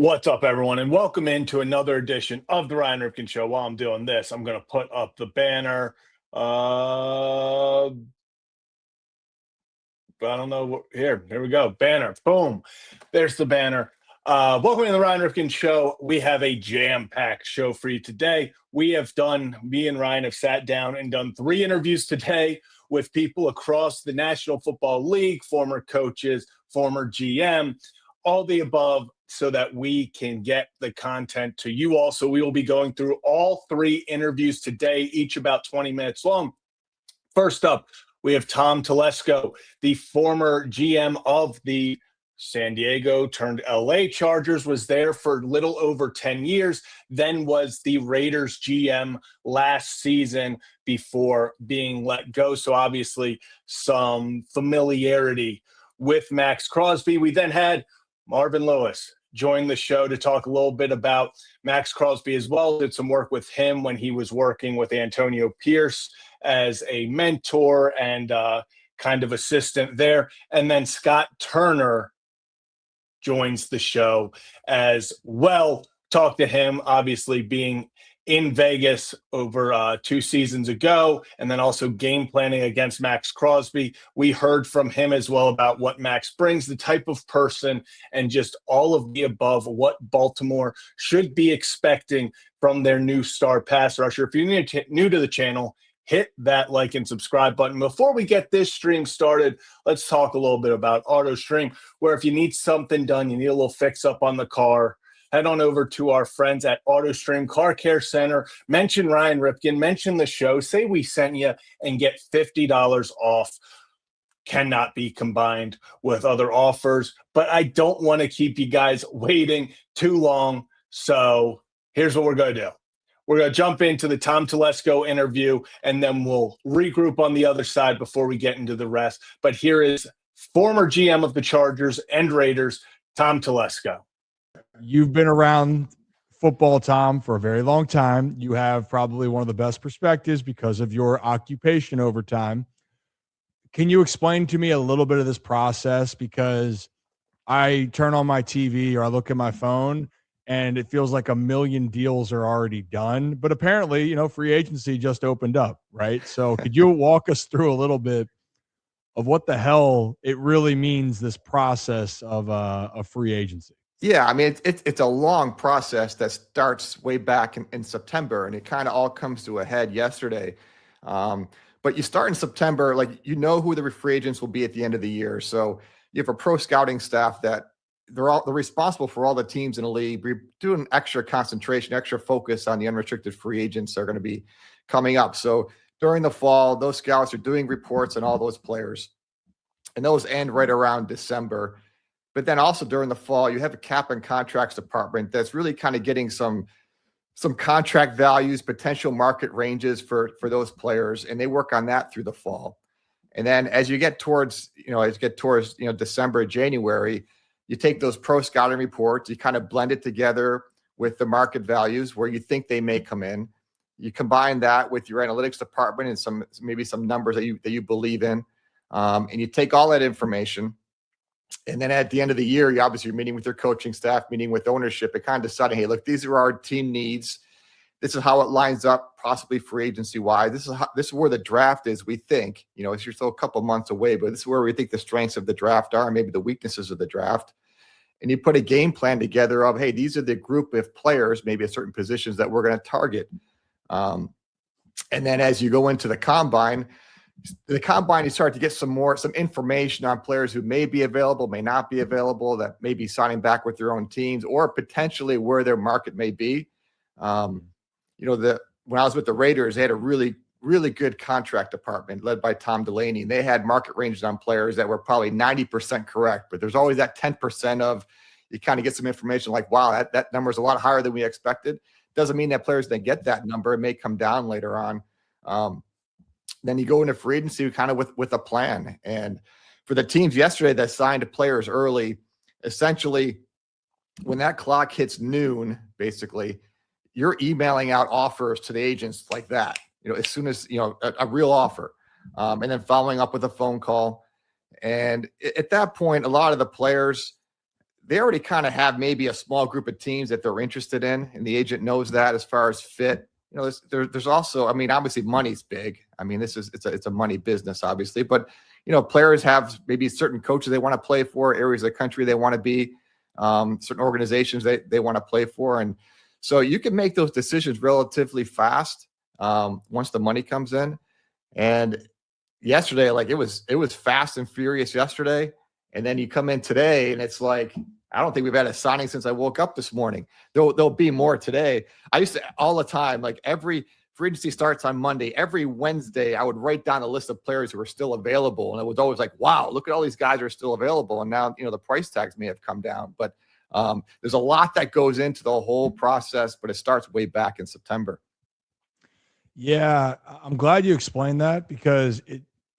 What's up, everyone, and welcome into another edition of the Ryan Ripken Show. While I'm doing this, I'm going to put up the banner. I don't know. Here we go. Banner. Boom. There's the banner. Welcome to the Ryan Ripken Show. We have a jam-packed show for you today. Me and Ryan have sat down and done 3 interviews today with people across the National Football League, former coaches, former GM, all the above, so that we can get the content to you all. So we will be going through all 3 interviews today, each about 20 minutes long. First up, we have Tom Telesco, the former GM of the San Diego turned LA Chargers, was there for a little over 10 years, then was the Raiders GM last season before being let go. So obviously some familiarity with Max Crosby. We then had Marvin Lewis joined the show to talk a little bit about Max Crosby as well. Did some work with him when he was working with Antonio Pierce as a mentor and kind of assistant there. And then Scott Turner joins the show as well. Talk to him, obviously being in Vegas over 2 seasons ago, and then also game planning against Max Crosby. We heard from him as well about what Max brings, the type of person, and just all of the above, what Baltimore should be expecting from their new star pass rusher. If you're new to the channel, hit that like and subscribe button. Before we get this stream started, let's talk a little bit about AutoStream, where if you need something done, you need a little fix up on the car, head on over to our friends at AutoStream Car Care Center. Mention Ryan Ripken, mention the show, say we sent you, and get $50 off. Cannot be combined with other offers, but I don't want to keep you guys waiting too long. So here's what we're going to do. We're going to jump into the Tom Telesco interview, and then we'll regroup on the other side before we get into the rest. But here is former GM of the Chargers and Raiders, Tom Telesco. You've been around football, Tom, for a very long time. You have probably one of the best perspectives because of your occupation over time. Can you explain to me a little bit of this process? Because I turn on my TV or I look at my phone and it feels like a million deals are already done. But apparently, free agency just opened up, right? So could you walk us through a little bit of what the hell it really means, this process of a free agency? Yeah, I mean, it's a long process that starts way back in September, and it kind of all comes to a head yesterday. But you start in September, like who the free agents will be at the end of the year. So you have a pro scouting staff that they're responsible for all the teams in the league. We're doing extra concentration, extra focus on the unrestricted free agents that are going to be coming up. So during the fall, those scouts are doing reports on all those players, and those end right around December. But then also during the fall, you have a cap and contracts department that's really kind of getting some contract values, potential market ranges for those players, and they work on that through the fall. And then as you get towards December, January, you take those pro scouting reports, you kind of blend it together with the market values where you think they may come in. You combine that with your analytics department and maybe some numbers that you believe in, and you take all that information. And then at the end of the year, you're meeting with your coaching staff, meeting with ownership, and kind of deciding, hey, look, these are our team needs. This is how it lines up, possibly free agency wise. This is where the draft is. We think, it's still a couple months away, but this is where we think the strengths of the draft are, and maybe the weaknesses of the draft. And you put a game plan together of, hey, these are the group of players, maybe at certain positions that we're going to target. And then as you go into the combine, you start to get some information on players who may be available, may not be available, that may be signing back with their own teams, or potentially where their market may be. When I was with the Raiders, they had a really, really good contract department led by Tom Delaney. And they had market ranges on players that were probably 90% correct, but there's always that 10% of you kind of get some information like, wow, that number is a lot higher than we expected. Doesn't mean that players didn't get that number. It may come down later on. Then you go into free agency kind of with a plan. And for the teams yesterday that signed players early, essentially when that clock hits noon, basically, you're emailing out offers to the agents like that, as soon as, a real offer, and then following up with a phone call. And at that point, a lot of the players, they already kind of have maybe a small group of teams that they're interested in, and the agent knows that as far as fit. You know, there's also, I mean, obviously money's big. I mean, it's a money business, obviously, but you know, players have maybe certain coaches they want to play for, areas of the country they want to be, certain organizations they want to play for, and so you can make those decisions relatively fast once the money comes in. And yesterday, like it was fast and furious yesterday. And then you come in today and it's like, I don't think we've had a signing since I woke up this morning. There'll be more today. I used to all the time, like every free agency starts on Monday. Every Wednesday, I would write down a list of players who are still available. And it was always like, wow, look at all these guys who are still available. And now, you know, the price tags may have come down, but there's a lot that goes into the whole process, but it starts way back in September. Yeah, I'm glad you explained that because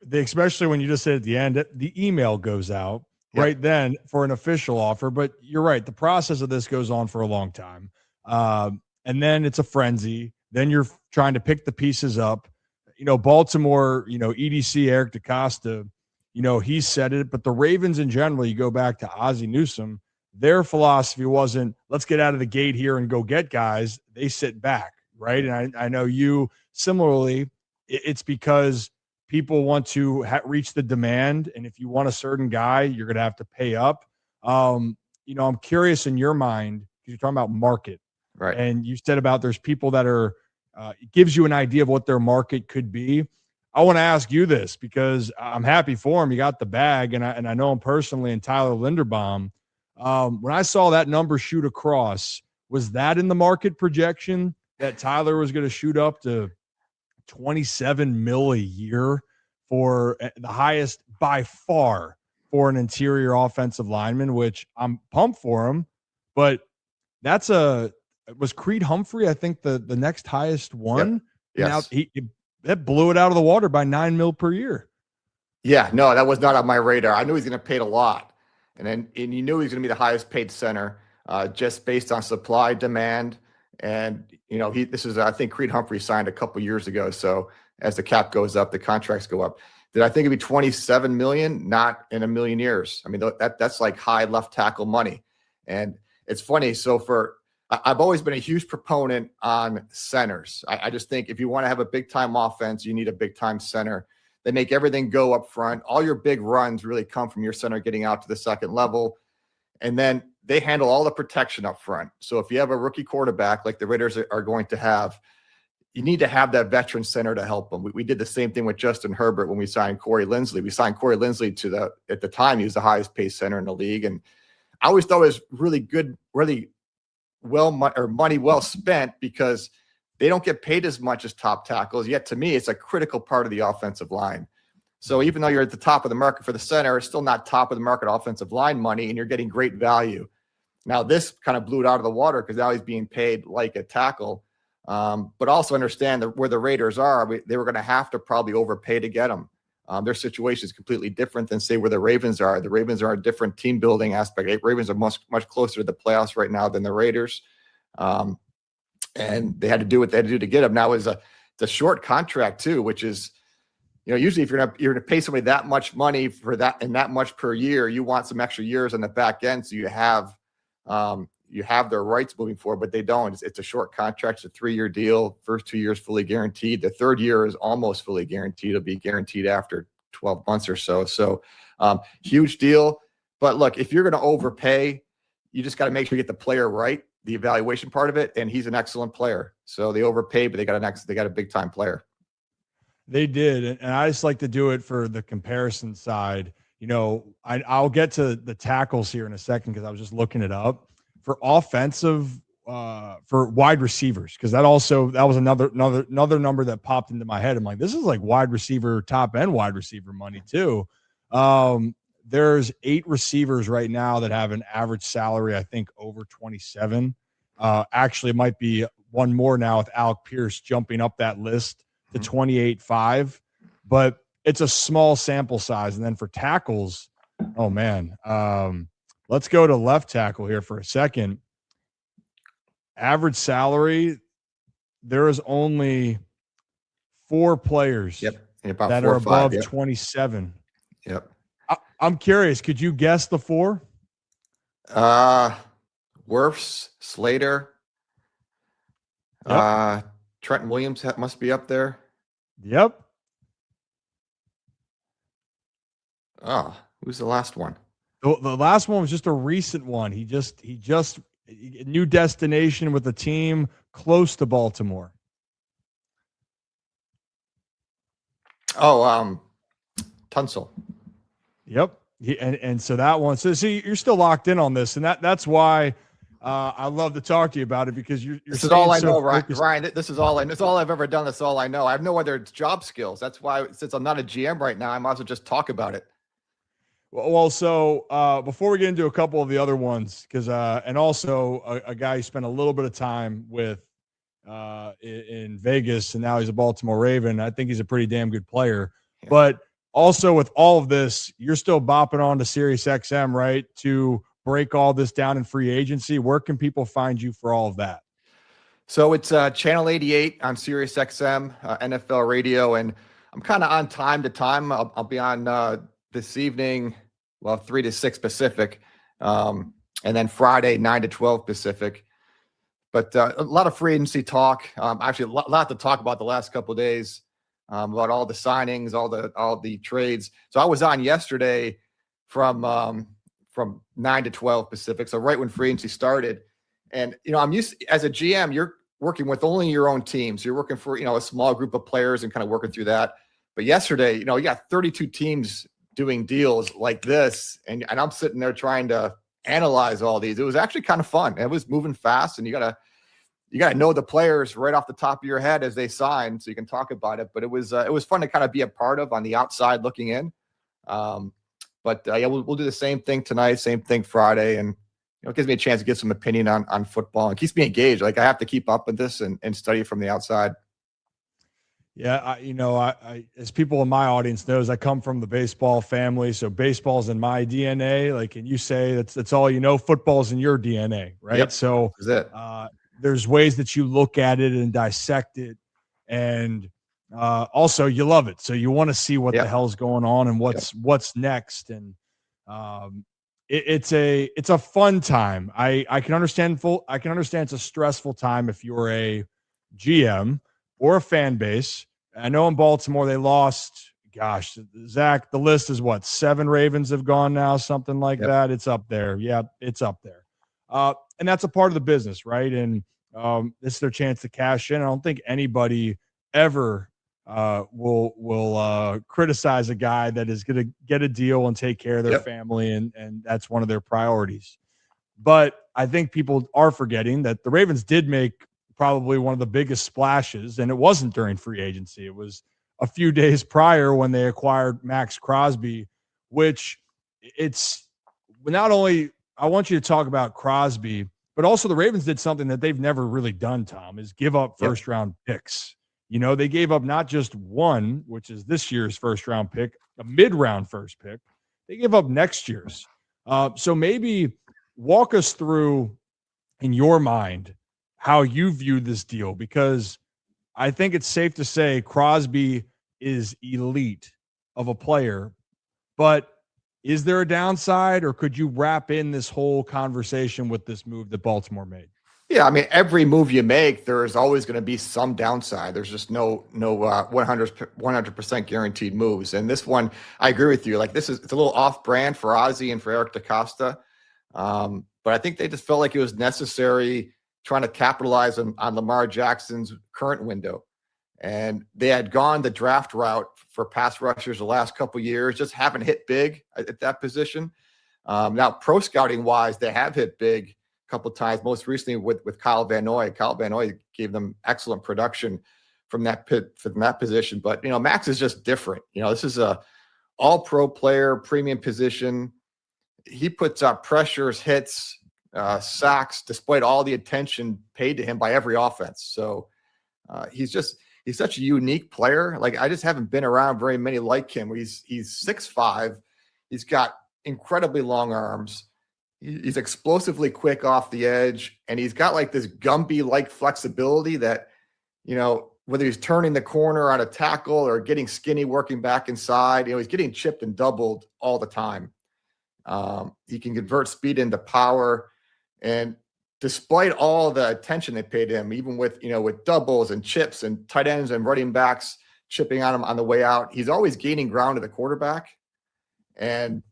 especially when you just said at the end, the email goes out right then for an official offer. But you're right. The process of this goes on for a long time. And then it's a frenzy. Then you're trying to pick the pieces up. You know, Baltimore, you know, EDC, Eric DeCosta, you know, he said it. But the Ravens in general, you go back to Ozzie Newsome, their philosophy wasn't let's get out of the gate here and go get guys. They sit back, right? And I know you similarly, it's because people want to reach the demand. And if you want a certain guy, you're going to have to pay up. You know, I'm curious in your mind, because you're talking about market. Right. And you said about there's people that are, it gives you an idea of what their market could be. I want to ask you this because I'm happy for him. He got the bag, and I know him personally, and Tyler Linderbaum. When I saw that number shoot across, was that in the market projection that Tyler was going to shoot up to 27 mil a year for the highest by far for an interior offensive lineman, which I'm pumped for him, but was Creed Humphrey, I think the next highest one. Yep. Yes. Now that blew it out of the water by 9 mil per year. Yeah, no, that was not on my radar. I knew he was going to pay a lot. And you knew he was going to be the highest paid center just based on supply, demand. And, you know, I think Creed Humphrey signed a couple years ago. So as the cap goes up, the contracts go up. Did I think it'd be 27 million? Not in a million years. I mean, that's like high left tackle money. And it's funny. So I've always been a huge proponent on centers. I just think if you want to have a big time offense, you need a big time center. They make everything go up front. All your big runs really come from your center getting out to the second level. And then they handle all the protection up front. So if you have a rookie quarterback like the Raiders are going to have, you need to have that veteran center to help them. We did the same thing with Justin Herbert when we signed Corey Linsley. We signed Corey Linsley at the time, he was the highest paid center in the league. And I always thought it was really good, really money well spent because they don't get paid as much as top tackles. Yet to me, it's a critical part of the offensive line. So even though you're at the top of the market for the center, it's still not top of the market offensive line money, and you're getting great value. Now this kind of blew it out of the water because now he's being paid like a tackle. But also understand that where the Raiders are, they were going to have to probably overpay to get him. Their situation is completely different than say where the Ravens are. The Ravens are a different team building aspect. The Ravens are much closer to the playoffs right now than the Raiders. And they had to do what they had to do to get him. Now it's a short contract too, which is, you know, usually if you're going to pay somebody that much money for that and that much per year, you want some extra years on the back end. So you have their rights moving forward, but they don't. It's a short contract. It's a 3-year deal. First 2 years fully guaranteed. The third year is almost fully guaranteed. It'll be guaranteed after 12 months or so. So huge deal. But look, if you're going to overpay, you just got to make sure you get the player right, the evaluation part of it. And he's an excellent player. So they overpaid, but they got a big time player. They did. And I just like to do it for the comparison side. You know, I'll get to the tackles here in a second because I was just looking it up for offensive, for wide receivers, because that was another number that popped into my head. I'm like, this is like wide receiver, top end wide receiver money too. There's 8 receivers right now that have an average salary, I think, over 27. Actually, it might be one more now with Alec Pierce jumping up that list to 28.5, but it's a small sample size. And then for tackles, oh man, let's go to left tackle here for a second. Average salary, there is only 4 players that are above 27. Yep. I'm curious. Could you guess the 4? Wirfs, Slater, Yep. Trenton Williams must be up there. Yep. Oh, who's the last one? The last one was just a recent one. He just a new destination with a team close to Baltimore. Oh, Tunsil. Yep. And so that one. So see, you're still locked in on this, and that's why I love to talk to you about it, because you're This is all I know, focused. Ryan. This is all I. This is all I've ever done. That's all I know. I have no other job skills. That's why, since I'm not a GM right now, I might as well just talk about it. Well, so before we get into a couple of the other ones, because and also a guy you spent a little bit of time with in Vegas, and now he's a Baltimore Raven. I think he's a pretty damn good player. Yeah. But also with all of this, you're still bopping on to Sirius XM, right? To break all this down in free agency. Where can people find you for all of that? So it's channel 88 on Sirius XM, NFL radio, and I'm kind of on time to time. I'll be on this evening, 3 to 6 Pacific, and then Friday 9 to 12 Pacific. But a lot of free agency talk. Actually, a lot to talk about the last couple of days, about all the signings, all the trades. So I was on yesterday from 9 to 12 Pacific, so right when free agency started. And I'm used as a GM, you're working with only your own teams. You're working for a small group of players and kind of working through that. But yesterday, you got 32 teams doing deals like this, and I'm sitting there trying to analyze all these. It was actually kind of fun. It was moving fast, and you gotta know the players right off the top of your head as they sign, so you can talk about it. But it was fun to kind of be a part of on the outside looking in. But we'll do the same thing tonight, same thing Friday, and it gives me a chance to get some opinion on football and keeps me engaged. Like, I have to keep up with this and study from the outside. Yeah, I as people in my audience knows, I come from the baseball family, so baseball's in my DNA. Like, and you say that's all you know. Football's in your DNA, right? Yep, so that's it. There's ways that you look at it and dissect it, and also you love it, so you want to see what the hell's going on and what's next. And it's a fun time. I can understand it's a stressful time if you're a GM or a fan base. I know in Baltimore they lost, gosh, Zach, the list is what, 7 Ravens have gone now, something like that. It's up there. Yeah, it's up there. And that's a part of the business, right? And this is their chance to cash in. I don't think anybody ever will criticize a guy that is going to get a deal and take care of their family, and that's one of their priorities. But I think people are forgetting that the Ravens did make probably one of the biggest splashes, and it wasn't during free agency. It was a few days prior when they acquired Max Crosby, which it's not only – I want you to talk about Crosby, but also the Ravens did something that they've never really done, Tom, is give up first-round picks. They gave up not just one, which is this year's first-round pick, a mid-round first pick. They gave up next year's. So maybe walk us through, in your mind, how you view this deal, because I think it's safe to say Crosby is elite of a player, but is there a downside, or could you wrap in this whole conversation with this move that Baltimore made? Yeah, I mean, every move you make, there is always going to be some downside. There's just no 100% guaranteed moves. And this one, I agree with you. Like, it's a little off brand for Ozzie and for Eric DaCosta. But I think they just felt like it was necessary, trying to capitalize on Lamar Jackson's current window. And they had gone the draft route for pass rushers the last couple of years, just haven't hit big at that position. Now, pro scouting wise, they have hit big a couple of times, most recently with Kyle Van Noy. Kyle Van Noy gave them excellent production from that position. But, Max is just different. This is a all-pro player, premium position. He puts up pressures, hits, sacks, despite all the attention paid to him by every offense. So he's such a unique player. Like, I just haven't been around very many like him. He's 6'5". He's got incredibly long arms. He's explosively quick off the edge, and he's got like this Gumby-like flexibility that, whether he's turning the corner on a tackle or getting skinny working back inside, he's getting chipped and doubled all the time. He can convert speed into power. And despite all the attention they paid him, even with doubles and chips and tight ends and running backs chipping on him on the way out, he's always gaining ground to the quarterback. And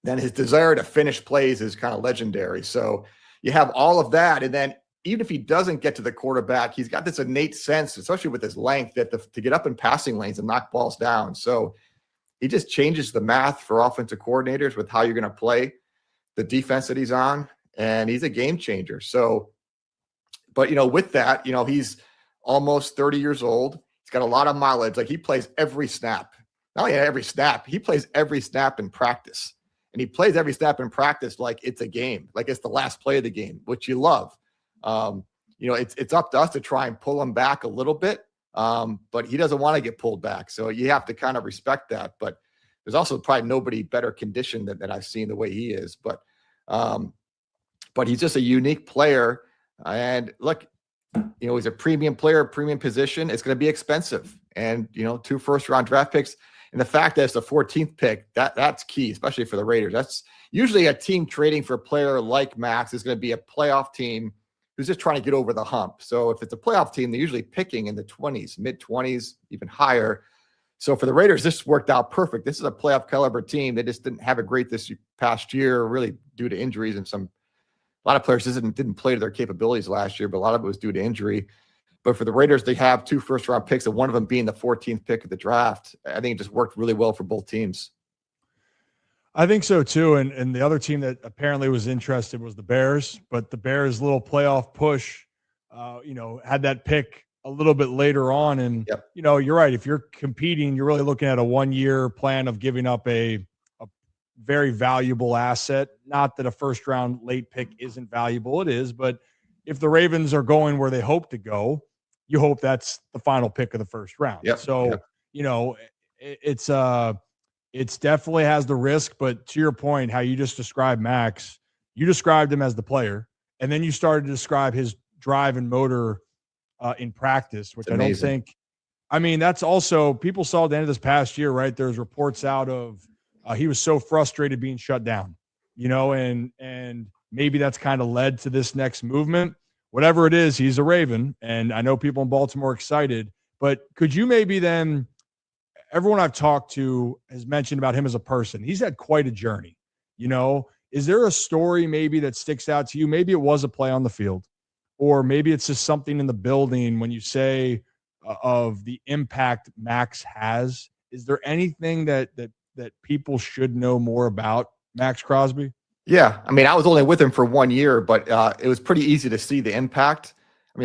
then his desire to finish plays is kind of legendary. So you have all of that. And then even if he doesn't get to the quarterback, he's got this innate sense, especially with his length, that to get up in passing lanes and knock balls down. So he just changes the math for offensive coordinators with how you're going to play the defense that he's on. And he's a game changer. So, but, with that, he's almost 30 years old. He's got a lot of mileage. Like, he plays every snap. Not only every snap, he plays every snap in practice. And he plays every snap in practice like it's a game, like it's the last play of the game, which you love. It's up to us to try and pull him back a little bit, but he doesn't want to get pulled back. So you have to kind of respect that. But there's also probably nobody better conditioned than I've seen the way he is. But he's just a unique player. And look, he's a premium player, premium position. It's going to be expensive. And, 2 first-round draft picks. And the fact that it's the 14th pick, that's key, especially for the Raiders. That's usually a team trading for a player like Max is going to be a playoff team who's just trying to get over the hump. So if it's a playoff team, they're usually picking in the 20s, mid-20s, even higher. So for the Raiders, this worked out perfect. This is a playoff caliber team. They just didn't have it great this past year, really due to injuries, and a lot of players didn't play to their capabilities last year, but a lot of it was due to injury. But for the Raiders, they have 2 first-round picks, and one of them being the 14th pick of the draft. I think it just worked really well for both teams. I think so too. And the other team that apparently was interested was the Bears, but the Bears' little playoff push, had that pick a little bit later on. And, yep. You're right. If you're competing, you're really looking at a 1-year plan of giving up a very valuable asset. Not that a first-round late pick isn't valuable. It is. But if the Ravens are going where they hope to go, you hope that's the final pick of the first round. Yep. So, it's definitely has the risk, but to your point, how you just described Max, you described him as the player, and then you started to describe his drive and motor in practice, which I don't think, that's also, people saw at the end of this past year, right? There's reports out of he was so frustrated being shut down, and maybe that's kind of led to this next movement. Whatever it is, he's a Raven, and I know people in Baltimore are excited, but could you maybe then, everyone I've talked to has mentioned about him as a person. He's had quite a journey, Is there a story maybe that sticks out to you? Maybe it was a play on the field, or maybe it's just something in the building when you say of the impact Max has. Is there anything that people should know more about Max Crosby? Yeah. I was only with him for 1 year, but it was pretty easy to see the impact.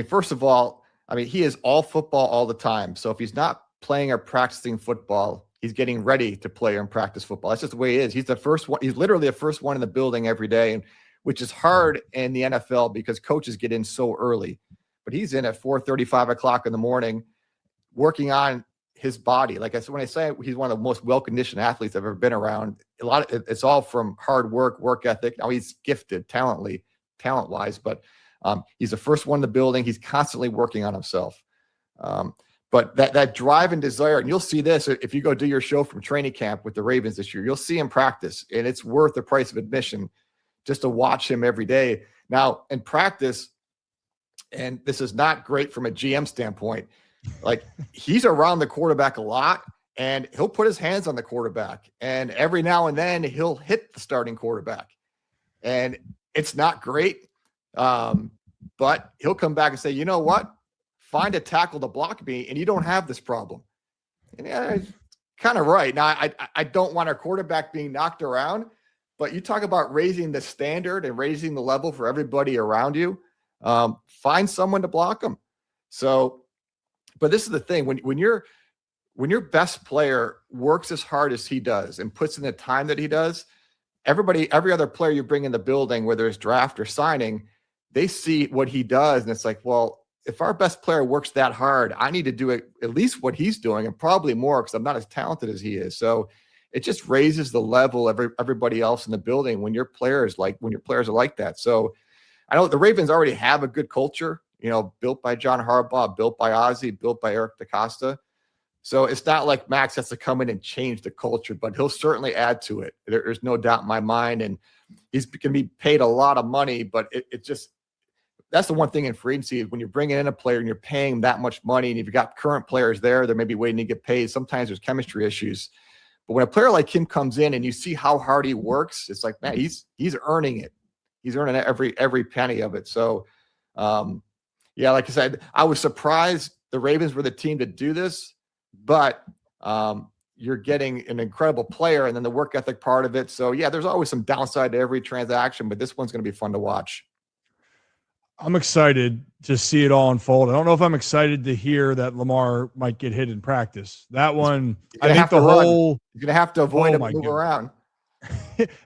First of all, he is all football all the time. So if he's not playing or practicing football, he's getting ready to play and practice football. That's just the way he is. He's the first one. He's literally the first one in the building every day, and which is hard in the NFL because coaches get in so early. But he's in at 4:30, 5 o'clock in the morning, working on his body. Like I said, when I say he's one of the most well-conditioned athletes I've ever been around, it's all from hard work ethic. Now he's gifted talent-wise, but he's the first one in the building. He's constantly working on himself. But that drive and desire, and you'll see this if you go do your show from training camp with the Ravens this year, you'll see him practice, and it's worth the price of admission just to watch him every day. Now, in practice, and this is not great from a GM standpoint, like he's around the quarterback a lot, and he'll put his hands on the quarterback, and every now and then he'll hit the starting quarterback, and it's not great, but he'll come back and say, you know what? Find a tackle to block me, and you don't have this problem. And yeah, kind of right. Now, I don't want our quarterback being knocked around, but you talk about raising the standard and raising the level for everybody around you. Find someone to block them. So, but this is the thing: when your best player works as hard as he does and puts in the time that he does, every other player you bring in the building, whether it's draft or signing, they see what he does, and it's like, well, if our best player works that hard, I need to do it, at least what he's doing, and probably more because I'm not as talented as he is. So it just raises the level of everybody else in the building when your players are like that. So I know the Ravens already have a good culture, built by John Harbaugh, built by Ozzie, built by Eric DeCosta. So it's not like Max has to come in and change the culture, but he'll certainly add to it. There's no doubt in my mind. And he's going to be paid a lot of money, but it just, that's the one thing in free agency is when you're bringing in a player and you're paying that much money, and if you've got current players there, they're maybe waiting to get paid. Sometimes there's chemistry issues. But when a player like him comes in and you see how hard he works, it's like, man, he's earning it. He's earning every penny of it. So, yeah, like I said, I was surprised the Ravens were the team to do this, but you're getting an incredible player and then the work ethic part of it. So, yeah, there's always some downside to every transaction, but this one's going to be fun to watch. I'm excited to see it all unfold. I don't know if I'm excited to hear that Lamar might get hit in practice. That one, I think the whole – you're going to have to avoid him, move around.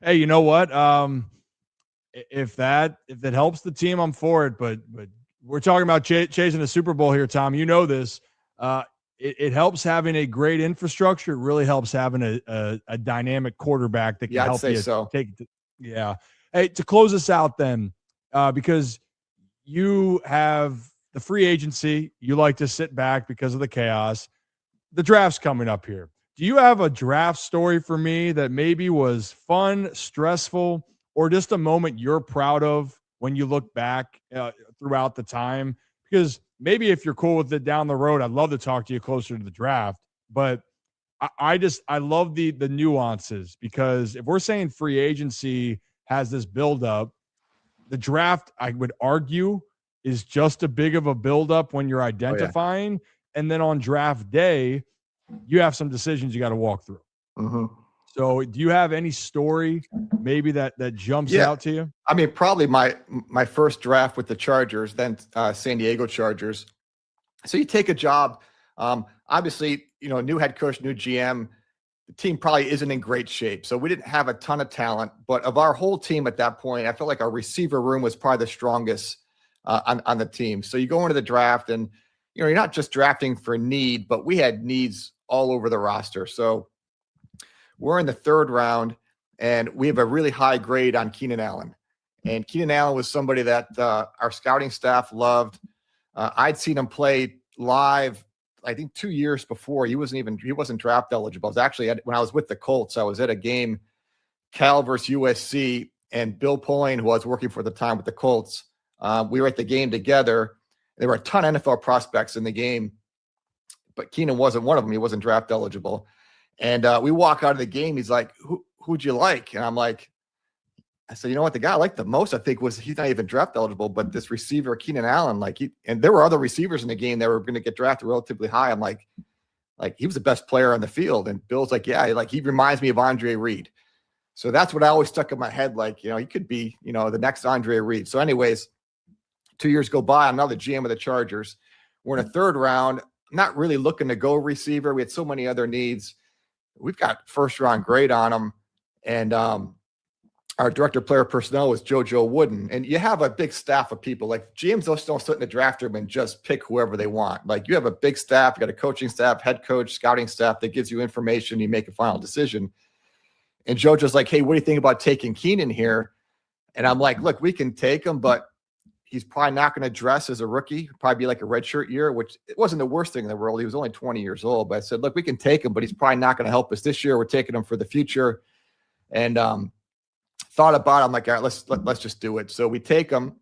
Hey, you know what? If that helps the team, I'm for it. But we're talking about chasing a Super Bowl here, Tom. You know this. It helps having a great infrastructure. It really helps having a dynamic quarterback that can help you take it. Yeah. Hey, to close us out then, because you have the free agency. You like to sit back because of the chaos. The draft's coming up here. Do you have a draft story for me that maybe was fun, stressful, or just a moment you're proud of when you look back throughout the time? Because maybe if you're cool with it down the road, I'd love to talk to you closer to the draft. But I love the nuances, because if we're saying free agency has this buildup, the draft, I would argue, is just as big of a buildup when you're identifying. And then on draft day, you have some decisions you got to walk through. Mm-hmm. So do you have any story maybe that jumps out to you? I mean, probably my first draft with the Chargers, then San Diego Chargers. So you take a job, obviously, new head coach, new GM, the team probably isn't in great shape. So we didn't have a ton of talent, but of our whole team at that point, I felt like our receiver room was probably the strongest on the team. So you go into the draft and, you're not just drafting for need, but we had needs all over the roster. So we're in the third round and we have a really high grade on Keenan Allen. And Keenan Allen was somebody that our scouting staff loved. I'd seen him play live, I think 2 years before. He wasn't draft eligible. I was actually when I was with the Colts, I was at a game, Cal versus USC, and Bill Pulling, who I was working for at the time with the Colts, we were at the game together. There were a ton of NFL prospects in the game, but Keenan wasn't one of them. He wasn't draft eligible. And we walk out of the game. He's like, who'd you like? And I'm like, I said, you know what? The guy I liked the most, I think, he's not even draft eligible, but this receiver, Keenan Allen, and there were other receivers in the game that were going to get drafted relatively high. I'm like he was the best player on the field. And Bill's like, yeah, he reminds me of Andre Reed. So that's what I always stuck in my head. He could be, the next Andre Reed. So anyways, 2 years go by, I'm now the GM of the Chargers. We're in a third round. I'm not really looking to go receiver. We had so many other needs. We've got first round grade on them. And our director of player personnel was JoJo Wooden. And you have a big staff of people. Like GMs don't sit in the draft room and just pick whoever they want. Like you have a big staff, you got a coaching staff, head coach, scouting staff that gives you information. You make a final decision. And JoJo's like, hey, what do you think about taking Keenan here? And I'm like, look, we can take him, but he's probably not going to dress as a rookie. He'll probably be like a redshirt year, which it wasn't the worst thing in the world. He was only 20 years old. But I said, look, we can take him, but he's probably not going to help us this year. We're taking him for the future. And thought about it. I'm like, all right, let's just do it. So we take him.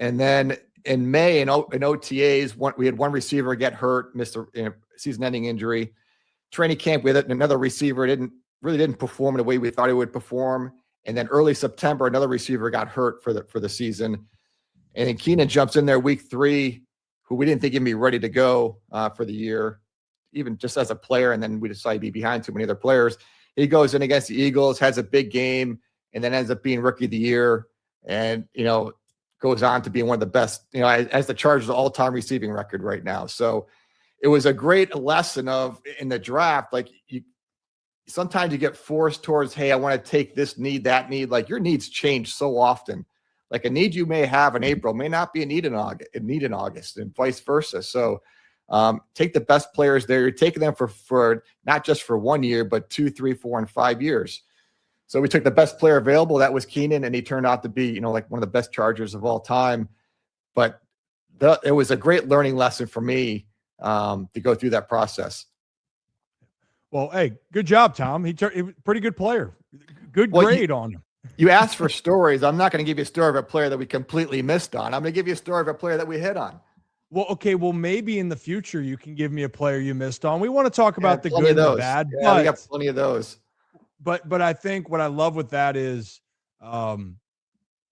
And then in May in OTAs, we had one receiver get hurt, missed a season-ending injury. Training camp, we had another receiver didn't perform in the way we thought he would perform. And then early September, another receiver got hurt for the season. And then Keenan jumps in there week 3, who we didn't think he'd be ready to go for the year, even just as a player. And then we decided to be behind too many other players. He goes in against the Eagles, has a big game, and then ends up being rookie of the year. And, goes on to being one of the best, as the Chargers' all-time receiving record right now. So it was a great lesson in the draft. Sometimes you get forced towards, hey, I want to take this need, that need. Like your needs change so often. Like a need you may have in April may not be a need in August, and vice versa. So take the best players there. You're taking them for not just for 1 year, but 2, 3, 4, and 5 years. So we took the best player available. That was Keenan, and he turned out to be, like one of the best Chargers of all time. But it was a great learning lesson for me to go through that process. Well, hey, good job, Tom. He was a pretty good player. Good grade on him. You asked for stories. I'm not going to give you a story of a player that we completely missed on. I'm going to give you a story of a player that we hit on. Well, okay. Well, maybe in the future you can give me a player you missed on. We want to talk about the good and the bad. Yeah, we got plenty of those. But I think what I love with that is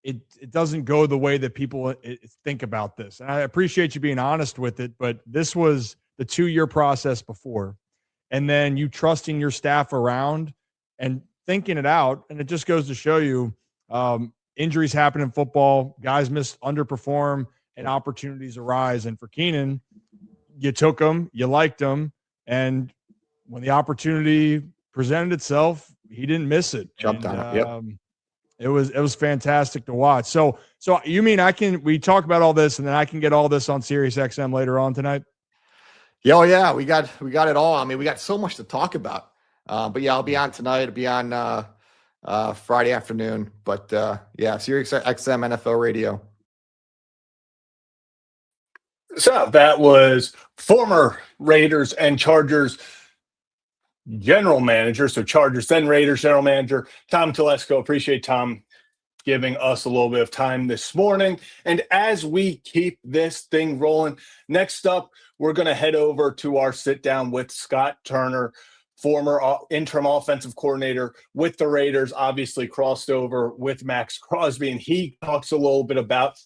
it doesn't go the way that people think about this. And I appreciate you being honest with it, but this was the 2-year process before. And then you trusting your staff around and thinking it out. And it just goes to show you injuries happen in football, guys underperform, and opportunities arise. And for Keenan, you took him, you liked him, and when the opportunity presented itself, he didn't miss it. Jumped on it. Yep. It was fantastic to watch. So you mean we talk about all this and then I can get all this on Sirius XM later on tonight? Yeah, oh yeah, we got it all. I mean, we got so much to talk about. But yeah, I'll be on tonight. I'll be on Friday afternoon. But yeah, Sirius XM NFL Radio. So that was former Raiders and Chargers general manager. So Chargers, then Raiders general manager, Tom Telesco. Appreciate Tom giving us a little bit of time this morning. And as we keep this thing rolling, next up, we're going to head over to our sit down with Scott Turner, former interim offensive coordinator with the Raiders, obviously crossed over with Max Crosby. And he talks a little bit about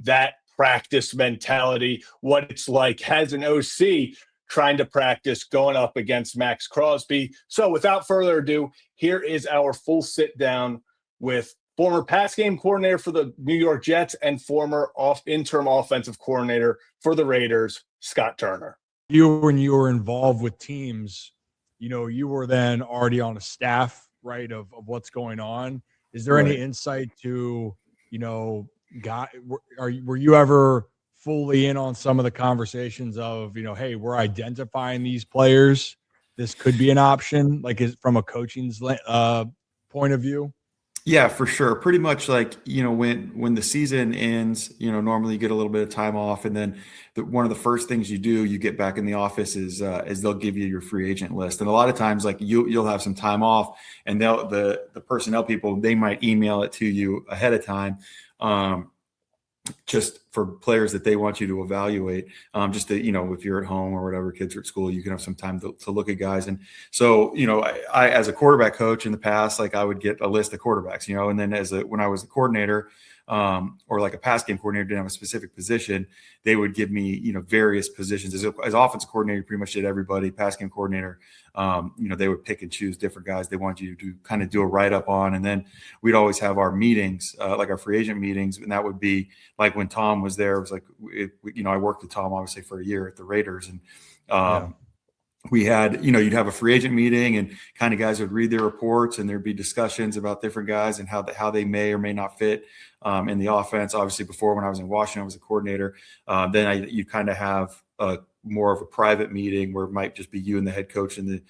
that practice mentality, what it's like as an OC trying to practice going up against Max Crosby. So without further ado, here is our full sit down with former pass game coordinator for the New York Jets and former interim offensive coordinator for the Raiders, Scott Turner. When you were involved with teams, you were then already on a staff, right, of what's going on. Is there any insight to, were you ever fully in on some of the conversations of, hey, we're identifying these players, this could be an option, like from a coaching's point of view? Yeah, for sure. Pretty much like, when the season ends, normally you get a little bit of time off. And then one of the first things you do, you get back in the office is they'll give you your free agent list. And a lot of times, like you'll have some time off and the personnel people, they might email it to you ahead of time. Just for players that they want you to evaluate, just to, if you're at home or whatever, kids are at school, you can have some time to look at guys. And so, I as a quarterback coach in the past, like I would get a list of quarterbacks, and then when I was a coordinator, or like a pass game coordinator, didn't have a specific position, they would give me, various positions. As offensive coordinator, pretty much did everybody. Pass game coordinator, they would pick and choose different guys they want you to kind of do a write-up on. And then we'd always have our meetings, like our free agent meetings. And that would be like when Tom was there, it was like, I worked with Tom obviously for a year at the Raiders. And we had, you'd have a free agent meeting and kind of guys would read their reports and there'd be discussions about different guys and how they may or may not fit in the offense. Obviously before, when I was in Washington, I was a coordinator. Then you kind of have more of a private meeting where it might just be you and the head coach and the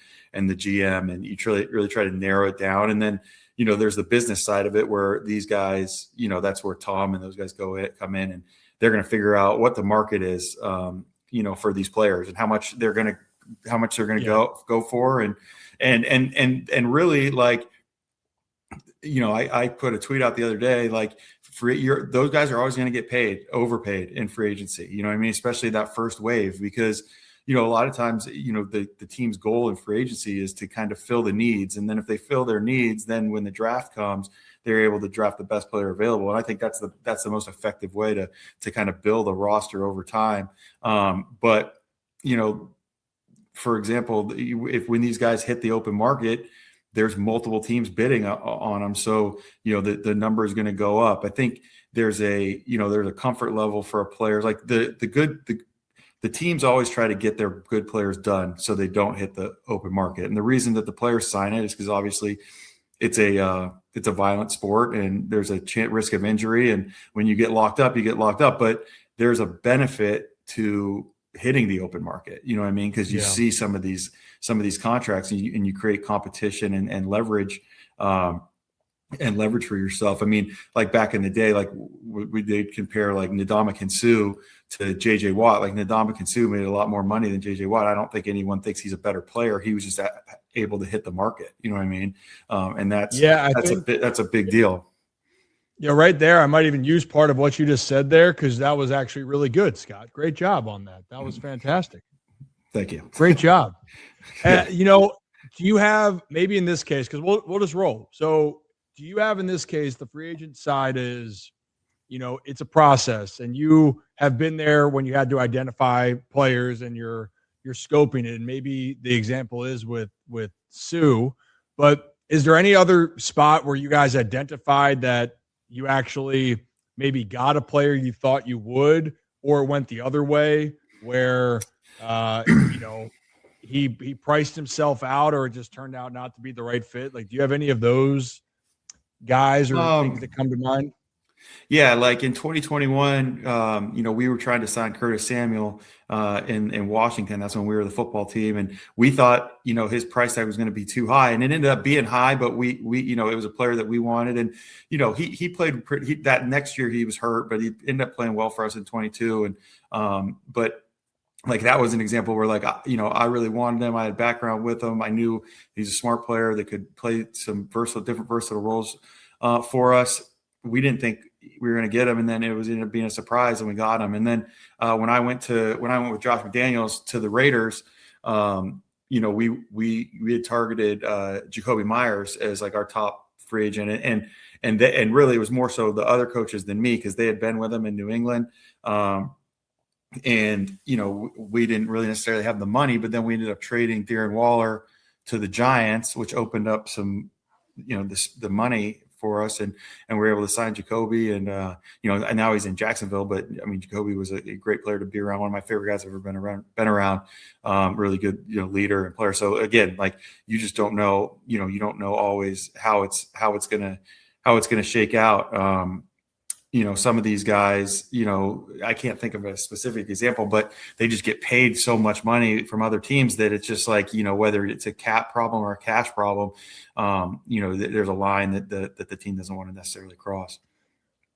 GM, and you really try to narrow it down. And then, there's the business side of it where these guys, that's where Tom and those guys come in and they're going to figure out what the market is, for these players and how much they're going to go for. And really, like, I put a tweet out the other day, like those guys are always going to get overpaid in free agency. You know what I mean? Especially that first wave, because, a lot of times, the team's goal in free agency is to kind of fill the needs. And then if they fill their needs, then when the draft comes, they're able to draft the best player available. And I think that's the most effective way to kind of build a roster over time. But, for example, when these guys hit the open market, there's multiple teams bidding on them. So, the number is going to go up. I think there's a comfort level for a player. Like the teams always try to get their good players done so they don't hit the open market. And the reason that the players sign it is because obviously it's a violent sport and there's a risk of injury. And when you get locked up, you get locked up. But there's a benefit to hitting the open market, you know what I mean? Because you see some of these contracts and you create competition and leverage for yourself. I mean, like back in the day, like we did compare like Ndamukong Suh JJ Watt. Like Ndamukong Suh made a lot more money than JJ Watt. I don't think anyone thinks he's a better player. He was just able to hit the market. You know what I mean? And that's a big deal. Yeah, right there. I might even use part of what you just said there because that was actually really good, Scott. Great job on that. That was fantastic. Thank you. Great job. Do you have maybe in this case, because we'll just roll. So do you have in this case the free agent side is, it's a process and you have been there when you had to identify players and you're scoping it. And maybe the example is with Sue, but is there any other spot where you guys identified that you actually maybe got a player you thought you would, or it went the other way where, he priced himself out or it just turned out not to be the right fit? Like, do you have any of those guys or things that come to mind? Yeah, like in 2021, we were trying to sign Curtis Samuel in Washington. That's when we were the football team, and we thought, his price tag was going to be too high, and it ended up being high. But we it was a player that we wanted, and he played that next year. He was hurt, but he ended up playing well for us in 22. And but like that was an example where I really wanted him. I had background with him. I knew he's a smart player that could play some different versatile roles for us. We didn't think we were going to get him, and then it ended up being a surprise, and we got him. And then when I went with Josh McDaniels to the Raiders, we had targeted Jacoby Myers as like our top free agent, and really it was more so the other coaches than me because they had been with him in New England. And we didn't really necessarily have the money, but then we ended up trading Darren Waller to the Giants, which opened up some, the money for us, and we were able to sign Jacoby, and and now he's in Jacksonville. But I mean, Jacoby was a great player to be around. One of my favorite guys I've ever been around. Really good, leader and player. So again, like you just don't know, you don't know always how it's gonna shake out. Some of these guys, I can't think of a specific example, but they just get paid so much money from other teams that it's just like, whether it's a cap problem or a cash problem, there's a line that the team doesn't want to necessarily cross.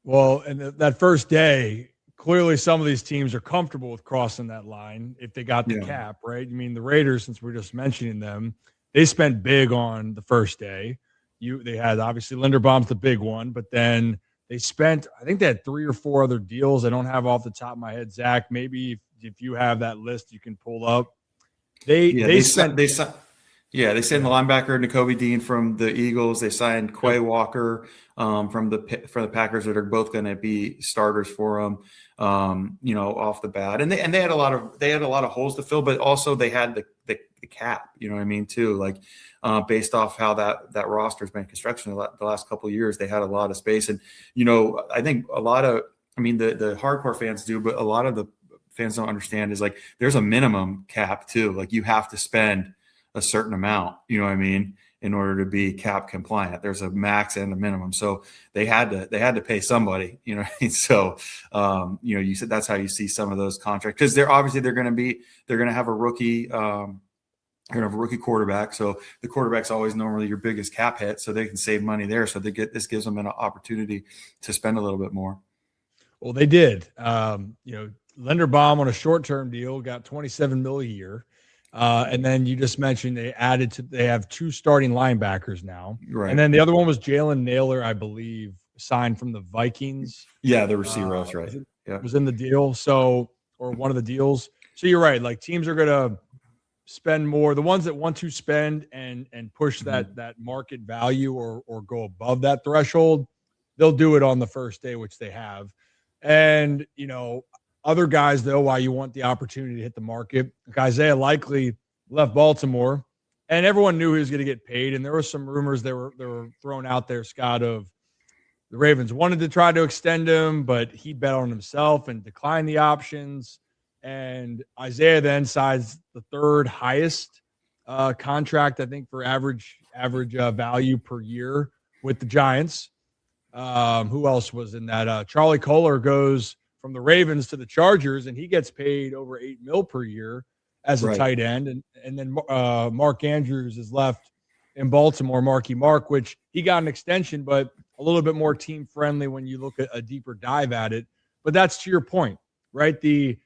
Well, and that first day, clearly some of these teams are comfortable with crossing that line if they got the cap, right? I mean, the Raiders, since we're just mentioning them, they spent big on the first day. They had obviously Linderbaum's the big one, but then they spent, I think they had 3 or 4 other deals. I don't have off the top of my head, Zach. Maybe if you have that list, you can pull up. They signed the linebacker N'Kobe Dean from the Eagles. They signed Quay Walker from the Packers that are both going to be starters for them. Off the bat, and they had a lot of holes to fill, but also they had the cap. You know what I mean too, like. Based off how that roster has been constructed the last couple of years, they had a lot of space. And, I think the hardcore fans do, but a lot of the fans don't understand is like, there's a minimum cap too. Like you have to spend a certain amount, you know what I mean, in order to be cap compliant. There's a max and a minimum. So they had to pay somebody, you know what I mean? So, you said that's how you see some of those contracts, because they're going to have a rookie, you're going to have a rookie quarterback. So the quarterback's always normally your biggest cap hit, so they can save money there. So this gives them an opportunity to spend a little bit more. Well, they did. Linderbaum on a short-term deal got $27 million a year. And then you just mentioned they have 2 starting linebackers now. Right. And then the other one was Jalen Naylor, I believe, signed from the Vikings. Yeah, the receiver, that's right. Was in the deal. So, or one of the deals. So you're right. Like teams are going to spend more. The ones that want to spend and push that market value or go above that threshold, they'll do it on the first day, which they have. And, other guys, though, why you want the opportunity to hit the market, like Isaiah Likely left Baltimore, and everyone knew he was going to get paid. And there were some rumors that were thrown out there, Scott, of the Ravens wanted to try to extend him, but he bet on himself and declined the options. And Isaiah then signs the 3rd highest contract, I think, for average value per year with the Giants. Who else was in that? Charlie Kolar goes from the Ravens to the Chargers, and he gets paid over $8 million per year as a tight end. And then Mark Andrews is left in Baltimore, Marky Mark, which he got an extension, but a little bit more team friendly when you look at a deeper dive at it. But that's to your point. right? The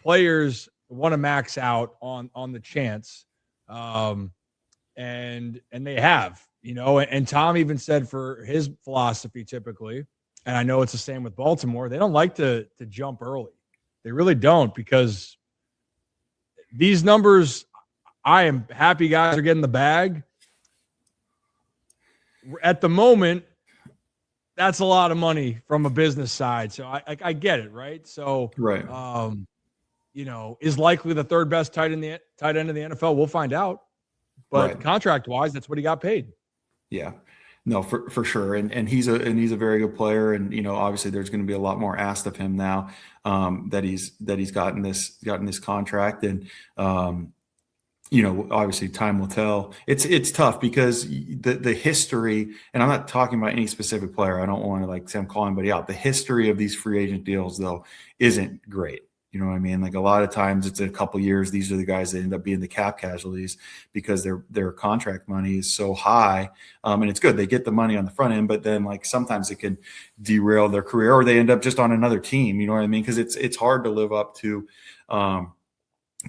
players want to max out on the chance, and they have, and Tom even said for his philosophy typically, and I know it's the same with Baltimore, they don't like to jump early. They really don't, because these numbers, I am happy guys are getting the bag. At the moment, that's a lot of money from a business side. So I get it, right? So, Right. Is likely the third best tight end of the NFL. We'll find out. But Right. contract wise, that's what he got paid. Yeah, no, for sure. And he's a very good player. And, obviously there's going to be a lot more asked of him now, that he's gotten this contract. And, obviously time will tell. It's tough because the history, and I'm not talking about any specific player. I don't want to say I'm calling anybody out. The history of these free agent deals though isn't great. You know what I mean? Like a lot of times it's a couple years. These are the guys that end up being the cap casualties because their contract money is so high. And it's good. They get the money on the front end, but then sometimes it can derail their career, or they end up just on another team. You know what I mean? Because it's hard to live up to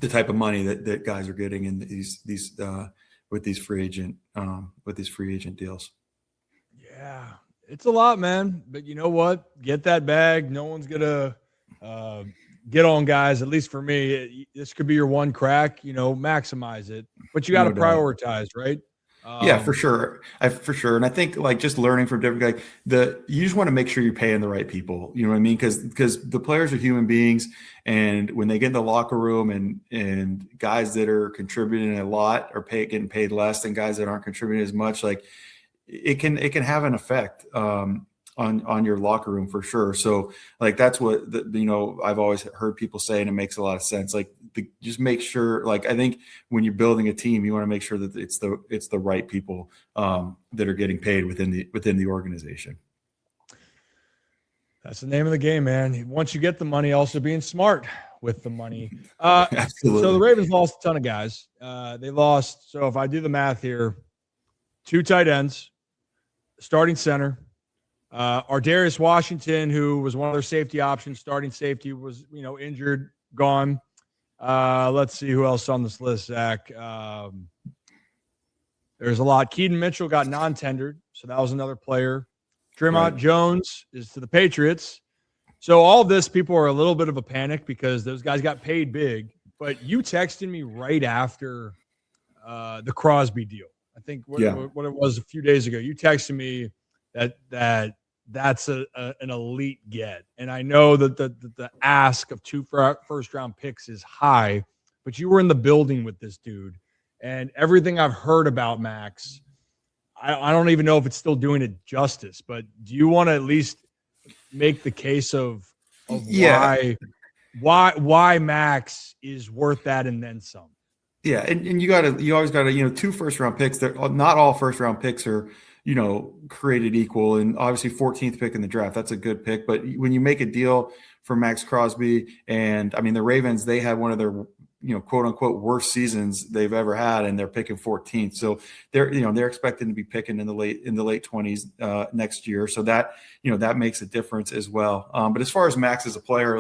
the type of money that guys are getting in these with these free agent deals. Yeah, it's a lot, man. But you know what? Get that bag. No one's gonna get on guys. At least for me, this could be your one crack. Maximize it, but you got to prioritize, right? Yeah, for sure. For sure. And I think just learning from different guys, you just want to make sure you're paying the right people. You know what I mean? Because the players are human beings, and when they get in the locker room and guys that are contributing a lot are getting paid less than guys that aren't contributing as much, it can have an effect on your locker room for sure. So that's what I've always heard people say, and it makes a lot of sense. Just make sure, I think when you're building a team, you want to make sure that it's the right people that are getting paid within the organization. That's the name of the game, man. Once you get the money, also being smart with the money. Absolutely. So the Ravens lost a ton of guys. They lost. So if I do the math here, 2 tight ends, starting center. Ardarius Washington, who was one of their safety options, starting safety, was injured, gone. Let's see who else on this list, Zach. There's a lot. Keaton Mitchell got non-tendered, so that was another player. Tremont Jones is to the Patriots. So all of this, people are a little bit of a panic because those guys got paid big. But you texted me right after the Crosby deal. I think what it was a few days ago. You texted me that's an elite get. And I know that the ask of 2 first-round picks is high, but you were in the building with this dude. And everything I've heard about Max, I don't even know if it's still doing it justice, but do you want to at least make the case of why Max is worth that and then some? Yeah, and you always gotta 2 first-round picks. Not all first-round picks are created equal, and obviously 14th pick in the draft, that's a good pick. But when you make a deal for Max Crosby, and I mean the Ravens, they had one of their quote unquote worst seasons they've ever had, and they're picking 14th. So they're expecting to be picking in the late 20s next year. So that that makes a difference as well. But as far as Max as a player,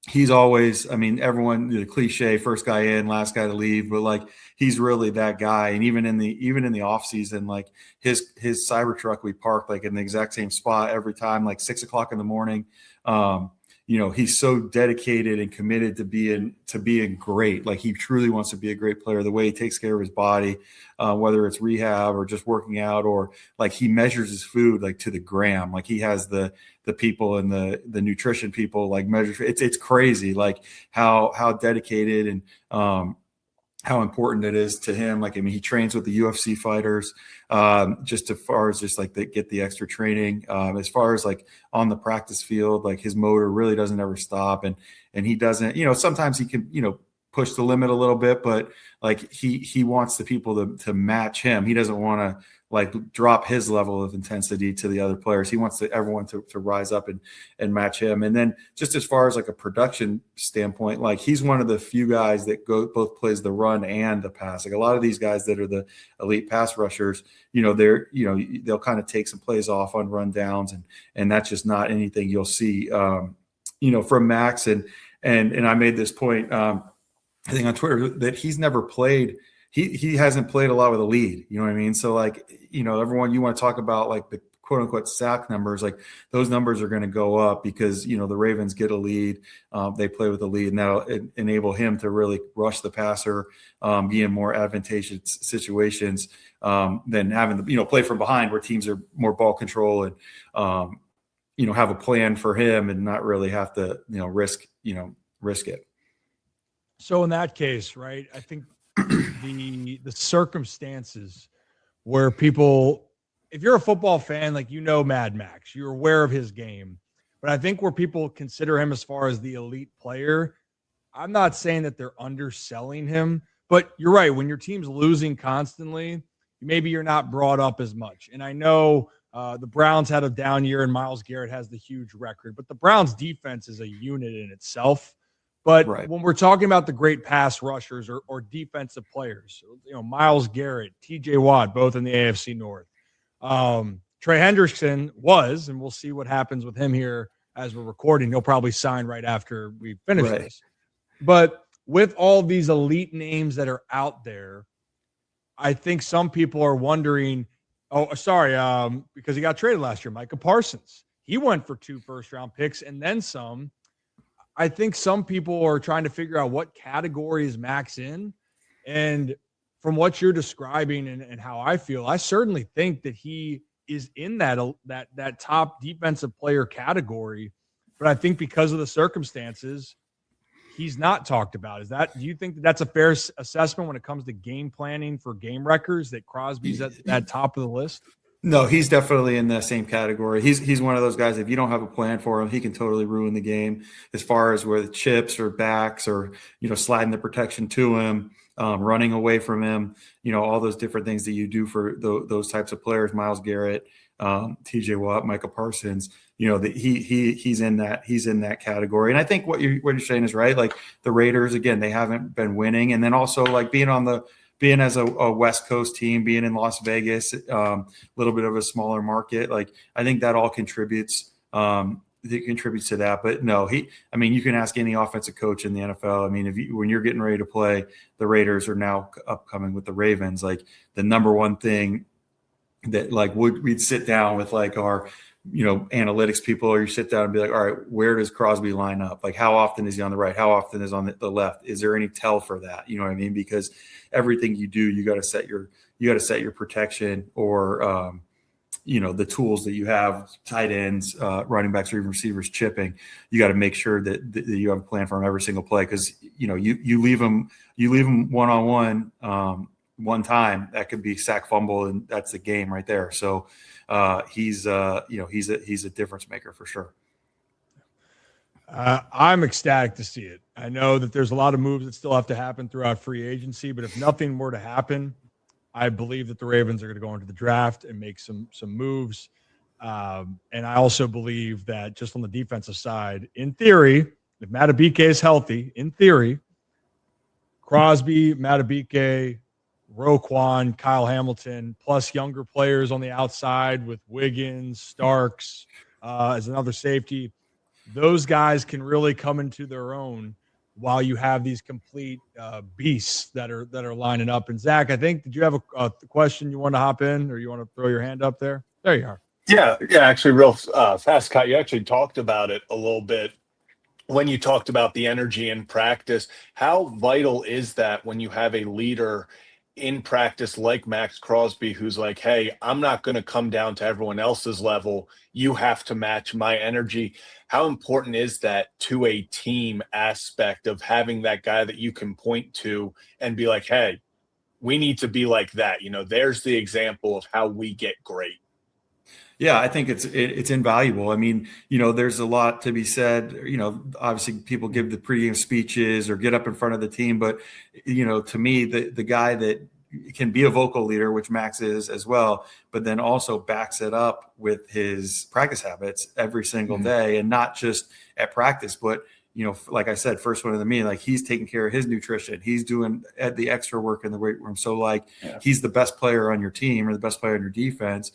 he's always, everyone, the cliche, first guy in, last guy to leave, but he's really that guy. And even in the off season, his Cybertruck, we parked in the exact same spot every time, 6 o'clock in the morning. He's so dedicated and committed to being great. He truly wants to be a great player. The way he takes care of his body, whether it's rehab or just working out, or he measures his food to the gram. He has the people and the nutrition people measure. It's crazy how dedicated and how important it is to him. He trains with the UFC fighters, just as far as they get the extra training. As far as on the practice field, his motor really doesn't ever stop, and he doesn't. Sometimes he can push the limit a little bit, but he wants the people to match him. He doesn't want to drop his level of intensity to the other players. He wants everyone to rise up and match him. And then just as far as a production standpoint, he's one of the few guys that both plays the run and the pass. A lot of these guys that are the elite pass rushers, they'll kind of take some plays off on run downs, and that's just not anything you'll see from Max, and I made this point, I think on Twitter, that he's never played. He hasn't played a lot with a lead. You know what I mean? So like, everyone, you want to talk about like the quote unquote sack numbers, like those numbers are going to go up because, the Ravens get a lead. They play with a lead, and that'll enable him to really rush the passer, be in more advantageous situations than having to, play from behind where teams are more ball control and, have a plan for him and not really have to, risk it. So in that case, right, I think the circumstances where people, if you're a football fan, like, Mad Max, you're aware of his game, but I think where people consider him as far as the elite player, I'm not saying that they're underselling him, but you're right. When your team's losing constantly, maybe you're not brought up as much. And I know the Browns had a down year and Myles Garrett has the huge record, but the Browns defense is a unit in itself. But right. When we're talking about the great pass rushers or defensive players, Myles Garrett, TJ Watt, both in the AFC North. Trey Hendrickson was, and we'll see what happens with him here as we're recording. He'll probably sign right after we finish this. But with all these elite names that are out there, I think some people are wondering, because he got traded last year, Micah Parsons. He went for 2 first-round picks and then some. I think some people are trying to figure out what category is Max in. And from what you're describing and how I feel, I certainly think that he is in that top defensive player category. But I think because of the circumstances, he's not talked about. Do you think that's a fair assessment when it comes to game planning for game records, that Crosby's at that top of the list? No, he's definitely in the same category. He's one of those guys, if you don't have a plan for him, he can totally ruin the game as far as where the chips or backs or, sliding the protection to him, running away from him, all those different things that you do for those types of players, Myles Garrett, TJ Watt, Micah Parsons, he's in that category. And I think what you're saying is right. Like the Raiders, again, they haven't been winning. And then also like being as a West Coast team, being in Las Vegas, a little bit of a smaller market, like I think that all contributes. It contributes to that. But no, you can ask any offensive coach in the NFL. I mean, when you're getting ready to play, the Raiders are now upcoming with the Ravens. Like the number one thing that like we'd sit down with like our analytics people, or you sit down and be like, all right, where does Crosby line up? Like how often is he on the right? How often is on the left? Is there any tell for that? You know what I mean? Because everything you do, you got to set your protection or, the tools that you have, tight ends, running backs, or even receivers chipping. You got to make sure that you have a plan for them every single play. Cause you leave them one-on-one, one time, that could be sack, fumble, and that's the game right there. So he's a difference maker for sure. I'm ecstatic to see it. I know that there's a lot of moves that still have to happen throughout free agency, but if nothing were to happen, I believe that the Ravens are going to go into the draft and make some moves. And I also believe that just on the defensive side, in theory, if Matabike is healthy, in theory, Crosby, Matabike, Roquan, Kyle Hamilton, plus younger players on the outside with Wiggins, Starks as another safety. Those guys can really come into their own while you have these complete beasts that are lining up. And Zach, I think, did you have a question you want to hop in, or you want to throw your hand up there? There you are. Yeah. Actually, real fast, Scott, you actually talked about it a little bit when you talked about the energy in practice. How vital is that when you have a leader in practice like Max Crosby, who's like, hey, I'm not going to come down to everyone else's level. You have to match my energy. How important is that to a team aspect of having that guy that you can point to and be like, hey, we need to be like that. There's the example of how we get great. Yeah, I think it's invaluable. I mean, there's a lot to be said. Obviously people give the pregame speeches or get up in front of the team, but to me, the guy that can be a vocal leader, which Max is as well, but then also backs it up with his practice habits every single day, and not just at practice, but like I said, first one of the meeting, like he's taking care of his nutrition. He's doing the extra work in the weight room. So he's the best player on your team or the best player on your defense.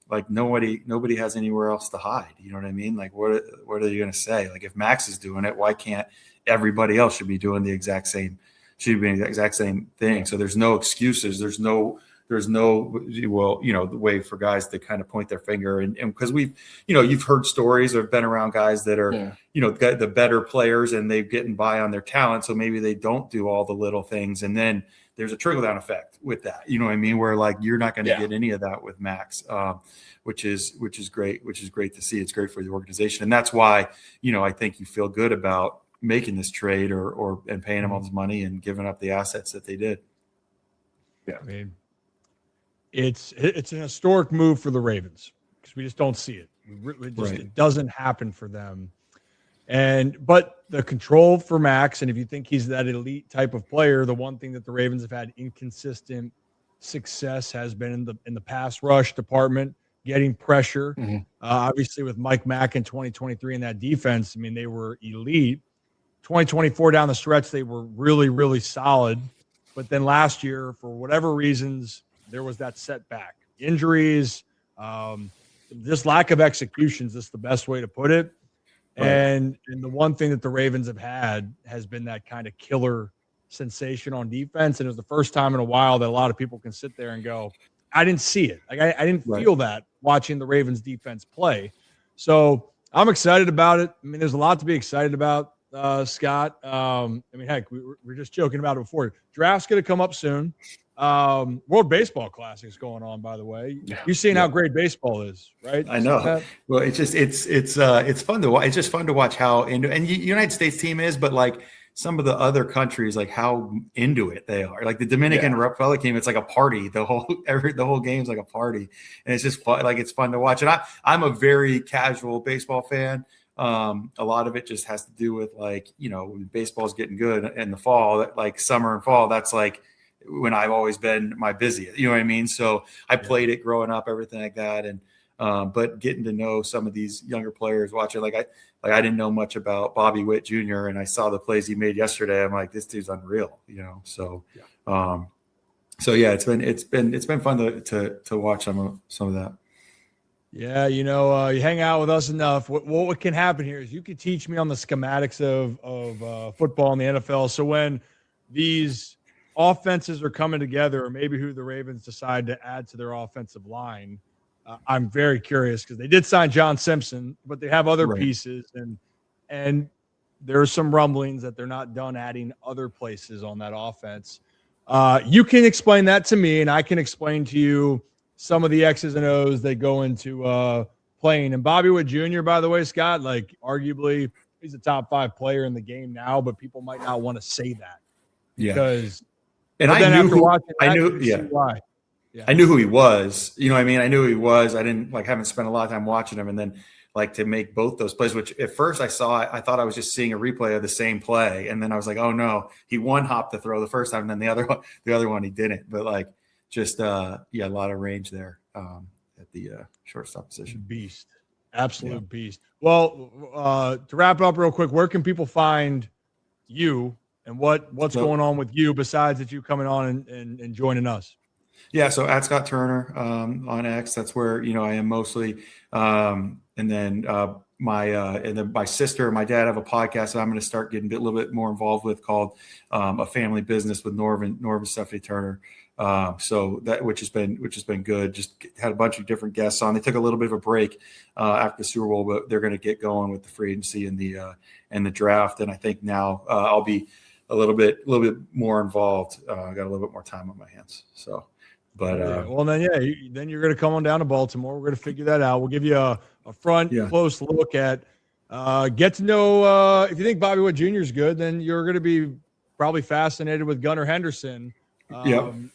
like nobody has anywhere else to hide. You know what I mean? Like, what are you going to say? Like, if Max is doing it, why can't everybody else should be doing the exact same thing? So there's no excuses. There's no well, the way for guys to kind of point their finger, and because you've heard stories or been around guys that are the better players and they're getting by on their talent, so maybe they don't do all the little things, and then there's a trickle down effect with that. You know what I mean? Where like you're not going to get any of that with Max, which is great to see. It's great for the organization, and that's why I think you feel good about making this trade and paying him all this money and giving up the assets that they did. Yeah, I mean, it's an historic move for the Ravens because we just don't see it. It doesn't happen for them. But the control for Max, and if you think he's that elite type of player, the one thing that the Ravens have had inconsistent success has been in the pass rush department, getting pressure. Obviously, with Mike Mack in 2023 in that defense, I mean, they were elite. 2024 down the stretch, they were really, really solid. But then last year, for whatever reasons, there was that setback. Injuries, just lack of execution is just the best way to put it. And the one thing that the Ravens have had has been that kind of killer sensation on defense. And it was the first time in a while that a lot of people can sit there and go, I didn't see it. Like I didn't feel that watching the Ravens defense play. So I'm excited about it. I mean, there's a lot to be excited about, Scott. I mean, heck, we were just joking about it before. Draft's going to come up soon. World Baseball Classic is going on, by the way. You've seen how great baseball is, right? I know. Well, it's fun to watch. It's just fun to watch how United States team is, but like some of the other countries, like how into it they are. Like the Dominican Republic team, it's like a party. The whole game's like a party, and it's just fun. Like it's fun to watch. And I'm a very casual baseball fan. A lot of it just has to do with like when baseball's getting good in the fall, like summer and fall. That's like when I've always been my busiest, you know what I mean? So I played it growing up, everything like that. And, but getting to know some of these younger players, watching, I didn't know much about Bobby Witt Jr. and I saw the plays he made yesterday. I'm like, this dude's unreal, So, it's been fun to watch some of that. Yeah. You hang out with us enough. What can happen here is you can teach me on the schematics of football in the NFL. So when these offenses are coming together, or maybe who the Ravens decide to add to their offensive line, I'm very curious because they did sign John Simpson, but they have other pieces, and there's some rumblings that they're not done adding other places on that offense. You can explain that to me, and I can explain to you some of the X's and O's that go into playing. And Bobby Witt Jr., by the way, Scott, like arguably he's a top 5 player in the game now, but people might not want to say that because. And I knew why. Yeah. I knew who he was. You know what I mean? I knew who he was. I didn't haven't spent a lot of time watching him. And then to make both those plays, which at first I thought I was just seeing a replay of the same play. And then I was like, oh no, he one hopped the throw the first time. And then the other one he didn't. But a lot of range there at the shortstop position. Beast. Absolute beast. Well, to wrap up real quick, where can people find you? And what's going on with you besides that you coming on and joining us? Yeah, so at Scott Turner on X, that's where I am mostly. And then my sister and my dad have a podcast that I'm going to start getting a little bit more involved with called A Family Business with Norv Stephanie Turner. So that which has been good. Just had a bunch of different guests on. They took a little bit of a break after the Super Bowl, but they're going to get going with the free agency and the draft. And I think now I'll be a little bit more involved. I got a little bit more time on my hands. So, but then you're going to come on down to Baltimore. We're going to figure that out. We'll give you a close look at get to know. If you think Bobby Witt Jr. is good, then you're going to be probably fascinated with Gunnar Henderson. And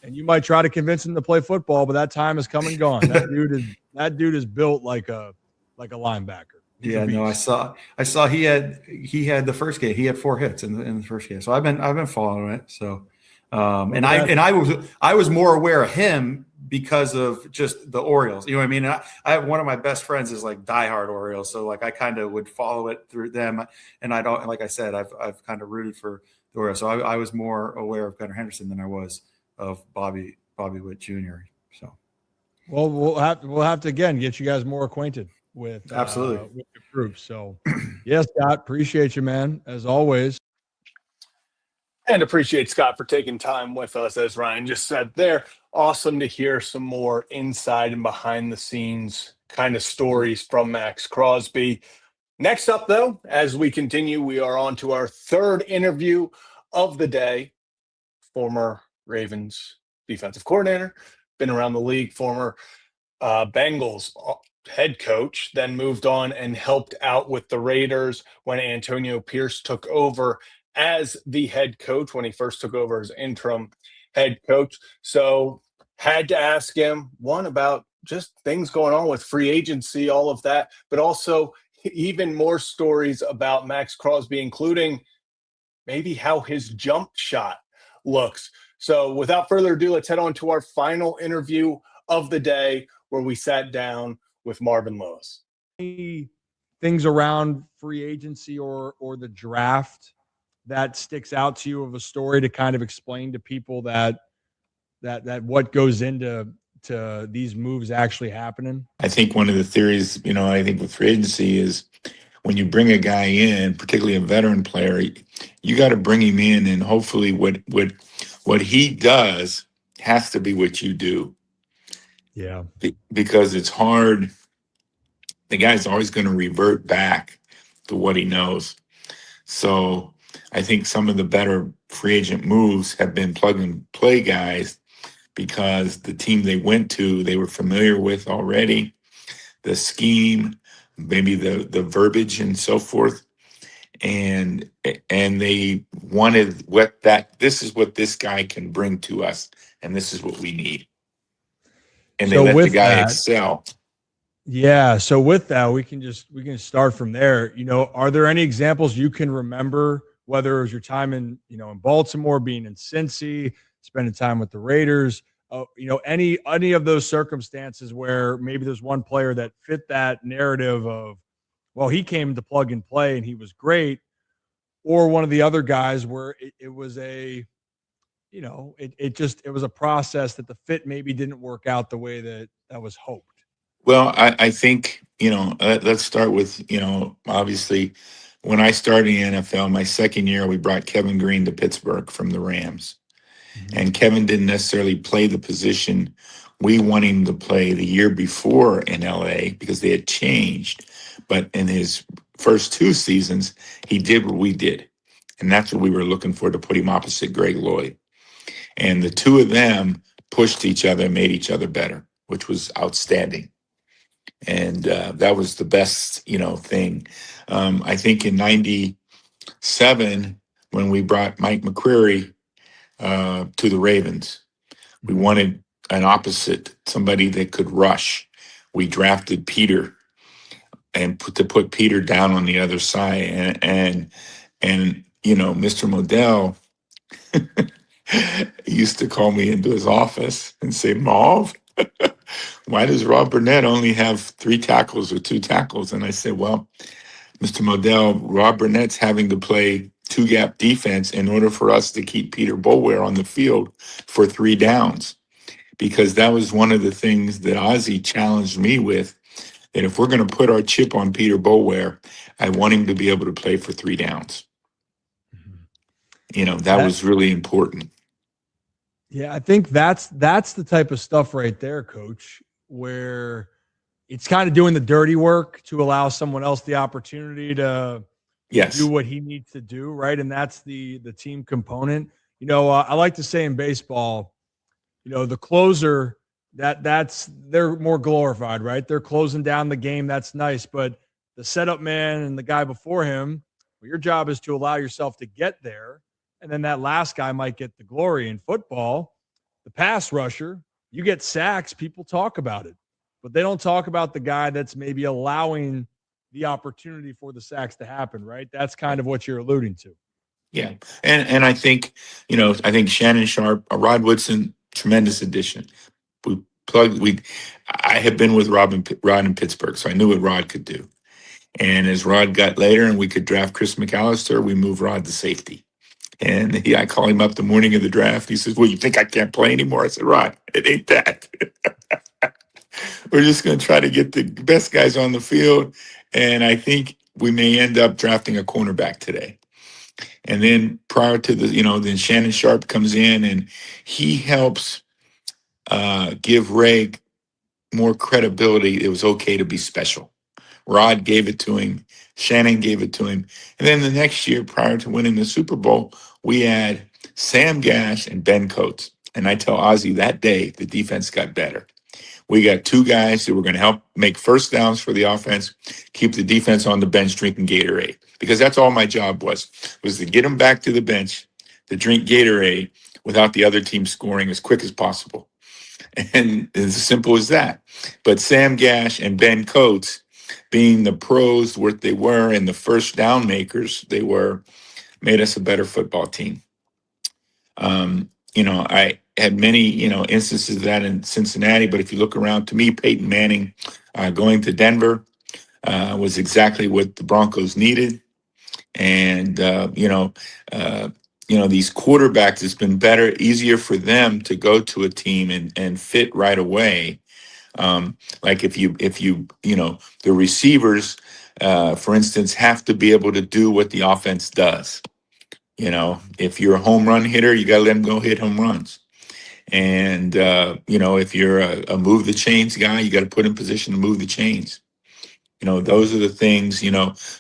you might try to convince him to play football, but that time has come and gone. That dude is built like a linebacker. I saw he had the first game. He had 4 hits in the first game. So I've been following it. So, I was more aware of him because of just the Orioles. You know what I mean? And I have one of my best friends is like diehard Orioles. So I kind of would follow it through them. And I don't, like I said, I've kind of rooted for the Orioles. So I was more aware of Gunnar Henderson than I was of Bobby Witt Jr. So. Well, we'll have to again get you guys more acquainted with Absolutely. with the group. So, yes, Scott, appreciate you, man, as always. And appreciate Scott for taking time with us, as Ryan just said there. Awesome to hear some more inside and behind the scenes kind of stories from Max Crosby. Next up, though, as we continue, we are on to our third interview of the day. Former Ravens defensive coordinator, been around the league, former Bengals head coach, then moved on and helped out with the Raiders when Antonio Pierce took over as the head coach when he first took over as interim head coach. So had to ask him one about just things going on with free agency, all of that, but also even more stories about Max Crosby, including maybe how his jump shot looks. So without further ado, let's head on to our final interview of the day where we sat down with Marvin Lewis. Things around free agency or the draft that sticks out to you of a story to kind of explain to people that what goes into these moves actually happening? I think one of the theories, I think with free agency is when you bring a guy in, particularly a veteran player, you got to bring him in, and hopefully what he does has to be what you do. Yeah, because it's hard. The guy's always going to revert back to what he knows. So I think some of the better free agent moves have been plug and play guys because the team they went to, they were familiar with already, the scheme, maybe the verbiage and so forth. And they wanted this is what this guy can bring to us, and this is what we need. And they so let the with guy that, excel. Yeah. So with that, we can start from there. Are there any examples you can remember, whether it was your time in Baltimore, being in Cincy, spending time with the Raiders, any of those circumstances where maybe there's one player that fit that narrative of, well, he came to plug and play and he was great, or one of the other guys where it was a, it was a process that the fit maybe didn't work out the way that was hoped. Well, I think, let's start with, obviously, when I started in the NFL, my second year, we brought Kevin Green to Pittsburgh from the Rams. Mm-hmm. And Kevin didn't necessarily play the position we wanted him to play the year before in LA because they had changed. But in his first two seasons, he did what we did. And that's what we were looking for, to put him opposite Greg Lloyd. And the two of them pushed each other and made each other better, which was outstanding. And that was the best, thing. I think in '97, when we brought Mike McCreary to the Ravens, we wanted an opposite, somebody that could rush. We drafted Peter and put Peter down on the other side. And Mr. Modell used to call me into his office and say, Marv, why does Rob Burnett only have 3 tackles or 2 tackles? And I said, well, Mr. Modell, Rob Burnett's having to play 2-gap defense in order for us to keep Peter Boulware on the field for 3 downs. Because that was one of the things that Ozzie challenged me with, that if we're going to put our chip on Peter Boulware, I want him to be able to play for 3 downs. That was really important. Yeah, I think that's the type of stuff right there, Coach, where it's kind of doing the dirty work to allow someone else the opportunity to do what he needs to do, right? And that's the team component. I like to say in baseball, the closer, they're more glorified, right? They're closing down the game. That's nice. But the setup man and the guy before him, well, your job is to allow yourself to get there. And then that last guy might get the glory. In football, the pass rusher, you get sacks, people talk about it, but they don't talk about the guy that's maybe allowing the opportunity for the sacks to happen, right? That's kind of what you're alluding to. Yeah. And I think, I think Shannon Sharp, Rod Woodson, tremendous addition. I had been with Rod in Pittsburgh, so I knew what Rod could do. And as Rod got later and we could draft Chris McAllister, we moved Rod to safety. And I call him up the morning of the draft. He says, well, you think I can't play anymore? I said, Rod, it ain't that. We're just going to try to get the best guys on the field. And I think we may end up drafting a cornerback today. And then prior to then Shannon Sharp comes in and he helps give Ray more credibility. It was okay to be special. Rod gave it to him. Shannon gave it to him. And then the next year, prior to winning the Super Bowl, we had Sam Gash and Ben Coates. And I tell Ozzie that day, the defense got better. We got two guys that were going to help make first downs for the offense, keep the defense on the bench drinking Gatorade. Because that's all my job was to get them back to the bench to drink Gatorade without the other team scoring as quick as possible. And it's as simple as that. But Sam Gash and Ben Coates, being the pros what they were and the first down makers they were, made us a better football team. I had many, instances of that in Cincinnati, but if you look around, to me, Peyton Manning going to Denver was exactly what the Broncos needed. And, these quarterbacks, it's been better, easier for them to go to a team and fit right away. Like if you, the receivers, for instance, have to be able to do what the offense does. If you're a home run hitter, you got to let them go hit home runs. And, if you're a move the chains guy, you got to put in position to move the chains. Those are the things,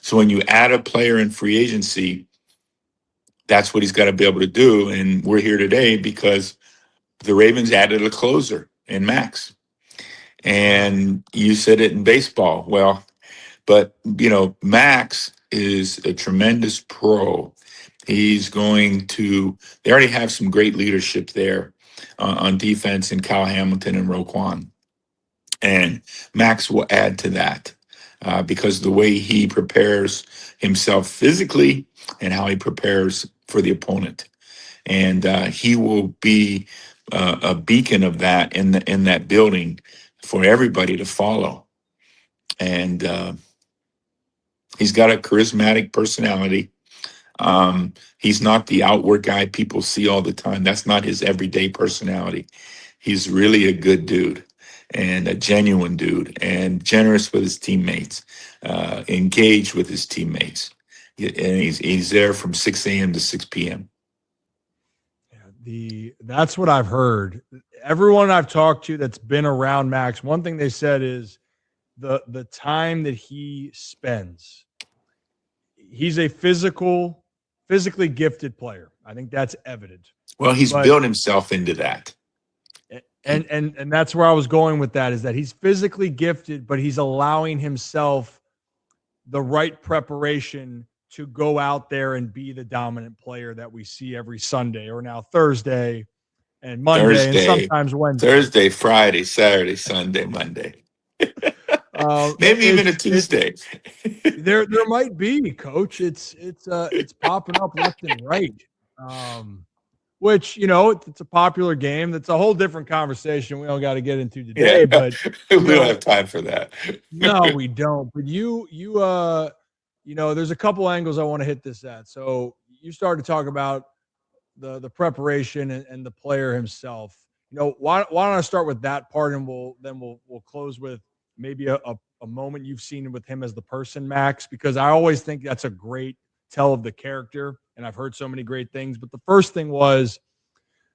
so when you add a player in free agency, that's what he's got to be able to do. And we're here today because the Ravens added a closer in Max. And you said it in baseball. Well, but, Max is a tremendous pro. They already have some great leadership there on defense in Kyle Hamilton and Roquan. And Max will add to that because the way he prepares himself physically and how he prepares for the opponent. And he will be a beacon of that in that building for everybody to follow. And he's got a charismatic personality. He's not the outward guy people see all the time. That's not his everyday personality. He's really a good dude and a genuine dude and generous with his teammates, engaged with his teammates. And he's there from 6 a.m. to 6 p.m. That's what I've heard. Everyone I've talked to that's been around Max, one thing they said is the time that he spends. He's a physically gifted player. I think that's evident. Well, he's built himself into that. And that's where I was going with that, is that he's physically gifted, but he's allowing himself the right preparation to go out there and be the dominant player that we see every Sunday, or now Thursday and Monday, and sometimes Wednesday. Thursday, Friday, Saturday, Sunday, Monday. Maybe even a Tuesday. there might be, Coach. It's popping up left and right. Which, it's a popular game. That's a whole different conversation we don't got to get into today. Yeah, but we don't have time for that. No, we don't. But there's a couple angles I want to hit this at. So you started to talk about the preparation and the player himself. Why don't I start with that part, and we'll close with maybe a moment you've seen with him as the person, Max, because I always think that's a great tell of the character, and I've heard so many great things. But the first thing was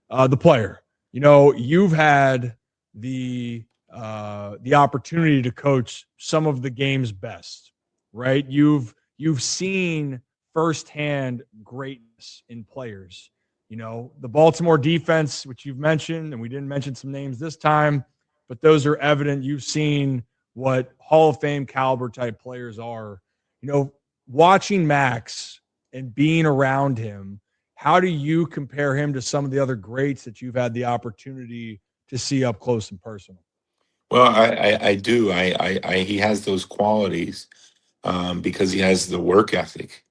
the player. You've had the opportunity to coach some of the game's best, right? You've seen firsthand greatness in players. The Baltimore defense, which you've mentioned, and we didn't mention some names this time, but those are evident. You've seen what Hall of Fame caliber type players are. Watching Max and being around him, how do you compare him to some of the other greats that you've had the opportunity to see up close and personal? Well, I do. He has those qualities because he has the work ethic,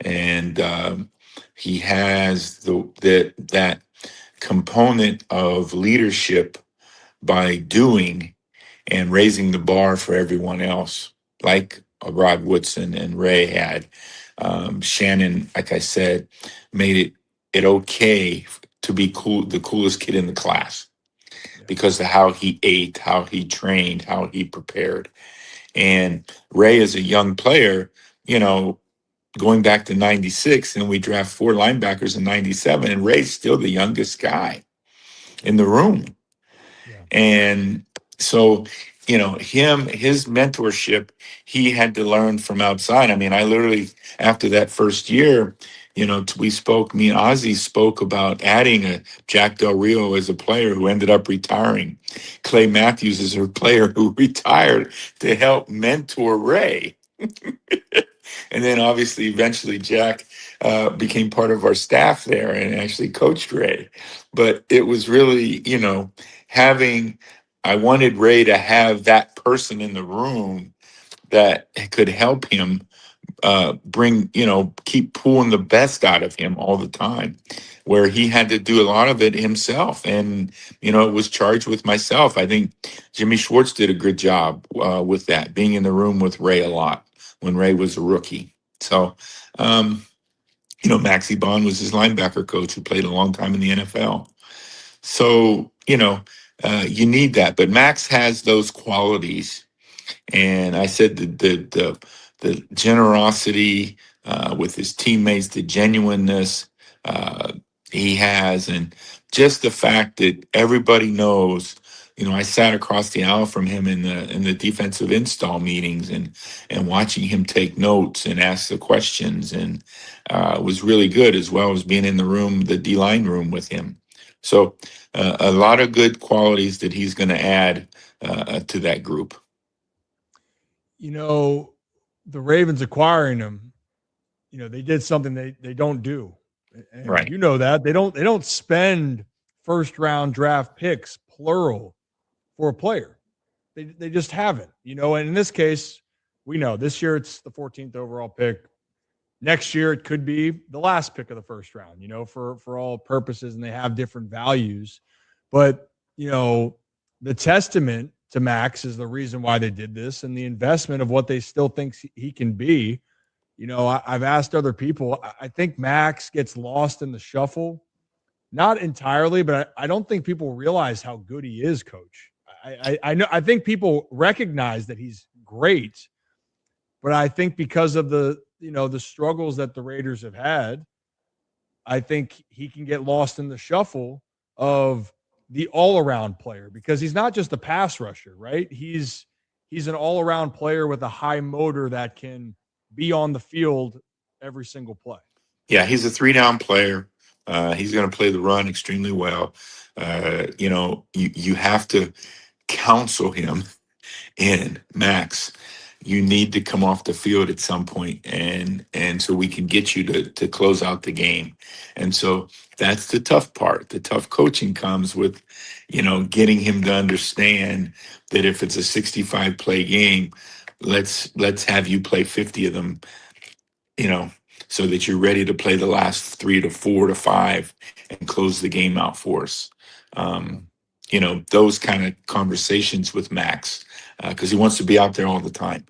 and he has that component of leadership by doing and raising the bar for everyone else, like Rod Woodson and Ray had. Shannon, like I said, made it okay to be cool, the coolest kid in the class. because of how he ate, how he trained, how he prepared. And Ray, as a young player, you know, going back to 96, and we draft 4 linebackers in 97, and Ray's still the youngest guy in the room. Yeah. And so, you know, his mentorship, he had to learn from outside. I mean, I literally, after that first year, you know, we spoke, me and Ozzy spoke about adding a Jack Del Rio as a player who ended up retiring. Clay Matthews is a player who retired to help mentor Ray. And then obviously, eventually, Jack became part of our staff there and actually coached Ray. But it was really, you know, I wanted Ray to have that person in the room that could help him bring, you know, keep pulling the best out of him all the time, where he had to do a lot of it himself. And, you know, it was charged with myself. I think Jimmy Schwartz did a good job with that, being in the room with Ray a lot when Ray was a rookie. So, you know, Maxie Bond was his linebacker coach who played a long time in the NFL. So, you know, you need that. But Max has those qualities, and I said the generosity with his teammates, the genuineness uh, he has, and just the fact that everybody knows. You know, I sat across the aisle from him in the defensive install meetings, and watching him take notes and ask the questions, and was really good, as well as being in the room, the D line room with him. So a lot of good qualities that he's going to add to that group. You know, the Ravens acquiring him, you know, they did something they don't do. And Right. you know that. They don't spend first round draft picks, plural, for a player. They just haven't, you know, and in this case, we know this year it's the 14th overall pick. Next year it could be the last pick of the first round, you know, for all purposes, and they have different values. But, you know, the testament to Max is the reason why they did this, and the investment of what they still think he can be. You know, I've asked other people. I think Max gets lost in the shuffle, not entirely, but I don't think people realize how good he is, Coach. I know. I think people recognize that he's great, but I think because of the struggles that the Raiders have had, I think he can get lost in the shuffle of the all-around player, because he's not just a pass rusher, right? He's an all-around player with a high motor that can be on the field every single play. Yeah, he's a 3-down player. He's going to play the run extremely well. You know, you have to counsel him in, Max, you need to come off the field at some point, and so we can get you to close out the game. And so that's the tough part. The tough coaching comes with, you know, getting him to understand that if it's a 65 play game, let's have you play 50 of them, you know, so that you're ready to play the last 3 to 4 to 5 and close the game out for us. You know, those kind of conversations with Max, because he wants to be out there all the time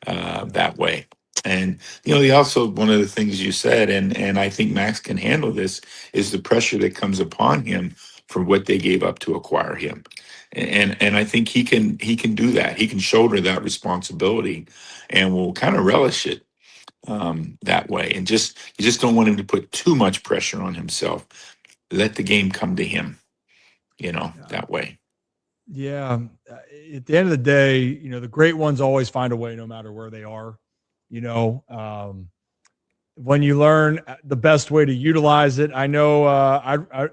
that way. And, you know, he also, one of the things you said, and I think Max can handle this, is the pressure that comes upon him for what they gave up to acquire him. And I think he can do that. He can shoulder that responsibility and will kind of relish it that way. And you just don't want him to put too much pressure on himself. Let the game come to him, you know, that way. Yeah. At the end of the day, you know, the great ones always find a way no matter where they are. You know, when you learn the best way to utilize it, I know,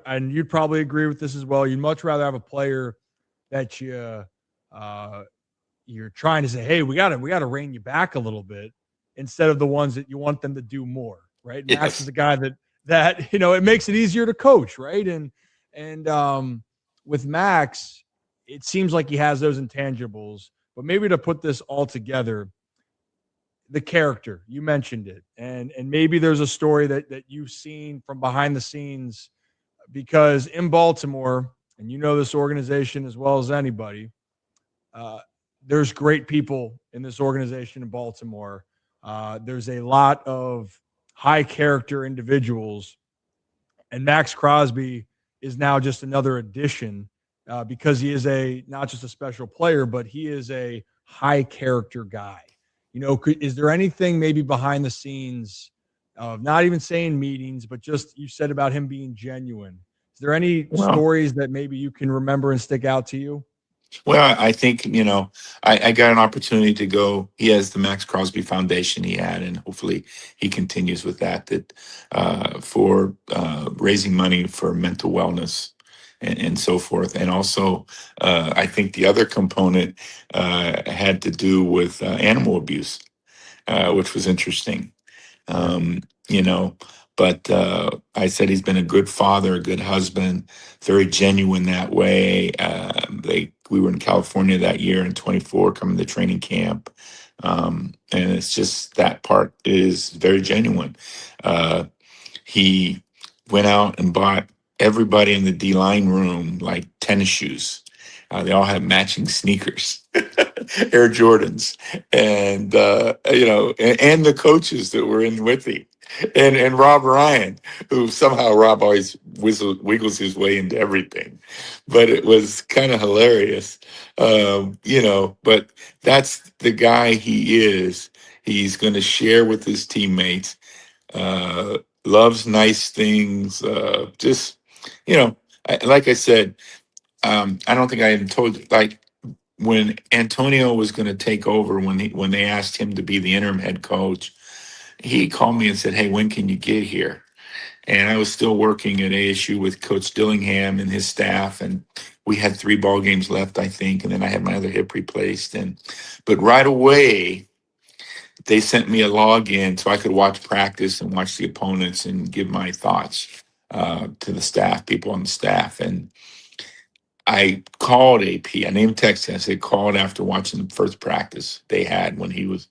and you'd probably agree with this as well. You'd much rather have a player that you're trying to say, hey, we got to rein you back a little bit, instead of the ones that you want them to do more, right? Yes. Max is a guy that, you know, it makes it easier to coach, right? And with Max, it seems like he has those intangibles, but maybe to put this all together, the character, you mentioned it, and maybe there's a story that you've seen from behind the scenes, because in Baltimore, and you know this organization as well as anybody, there's great people in this organization in Baltimore. There's a lot of high character individuals, and Max Crosby is now just another addition because he is not just a special player, but he is a high character guy. Is there anything maybe behind the scenes of not even saying meetings, but just you said about him being genuine? Is there any Well, stories that maybe you can remember and stick out to you? Well, I think, I got an opportunity to go. He has the Max Crosby Foundation he had, and hopefully he continues with that for raising money for mental wellness and so forth. And also, I think the other component had to do with animal abuse, which was interesting. Yeah. um, you know. But I said he's been a good father, a good husband, very genuine that way. We were in California that year in 24, coming to training camp, and it's just that part is very genuine. Uh, he went out and bought everybody in the D line room like tennis shoes. They all had matching sneakers, Air Jordans, and and the coaches that were in with him, and Rob Ryan, who somehow Rob always wiggles his way into everything, but it was kind of hilarious, But that's the guy he is. He's going to share with his teammates. Uh, Loves nice things. Just like I said, I don't think I even told you. Like when Antonio was going to take over, when they asked him to be the interim head coach, he called me and said, "Hey, when can you get here?" And I was still working at ASU with Coach Dillingham and his staff, and we had 3 ball games left, I think, and then I had my other hip replaced. But right away, they sent me a login so I could watch practice and watch the opponents and give my thoughts to the staff, people on the staff. And I called AP. I named text. I said, called after watching the first practice they had when he was.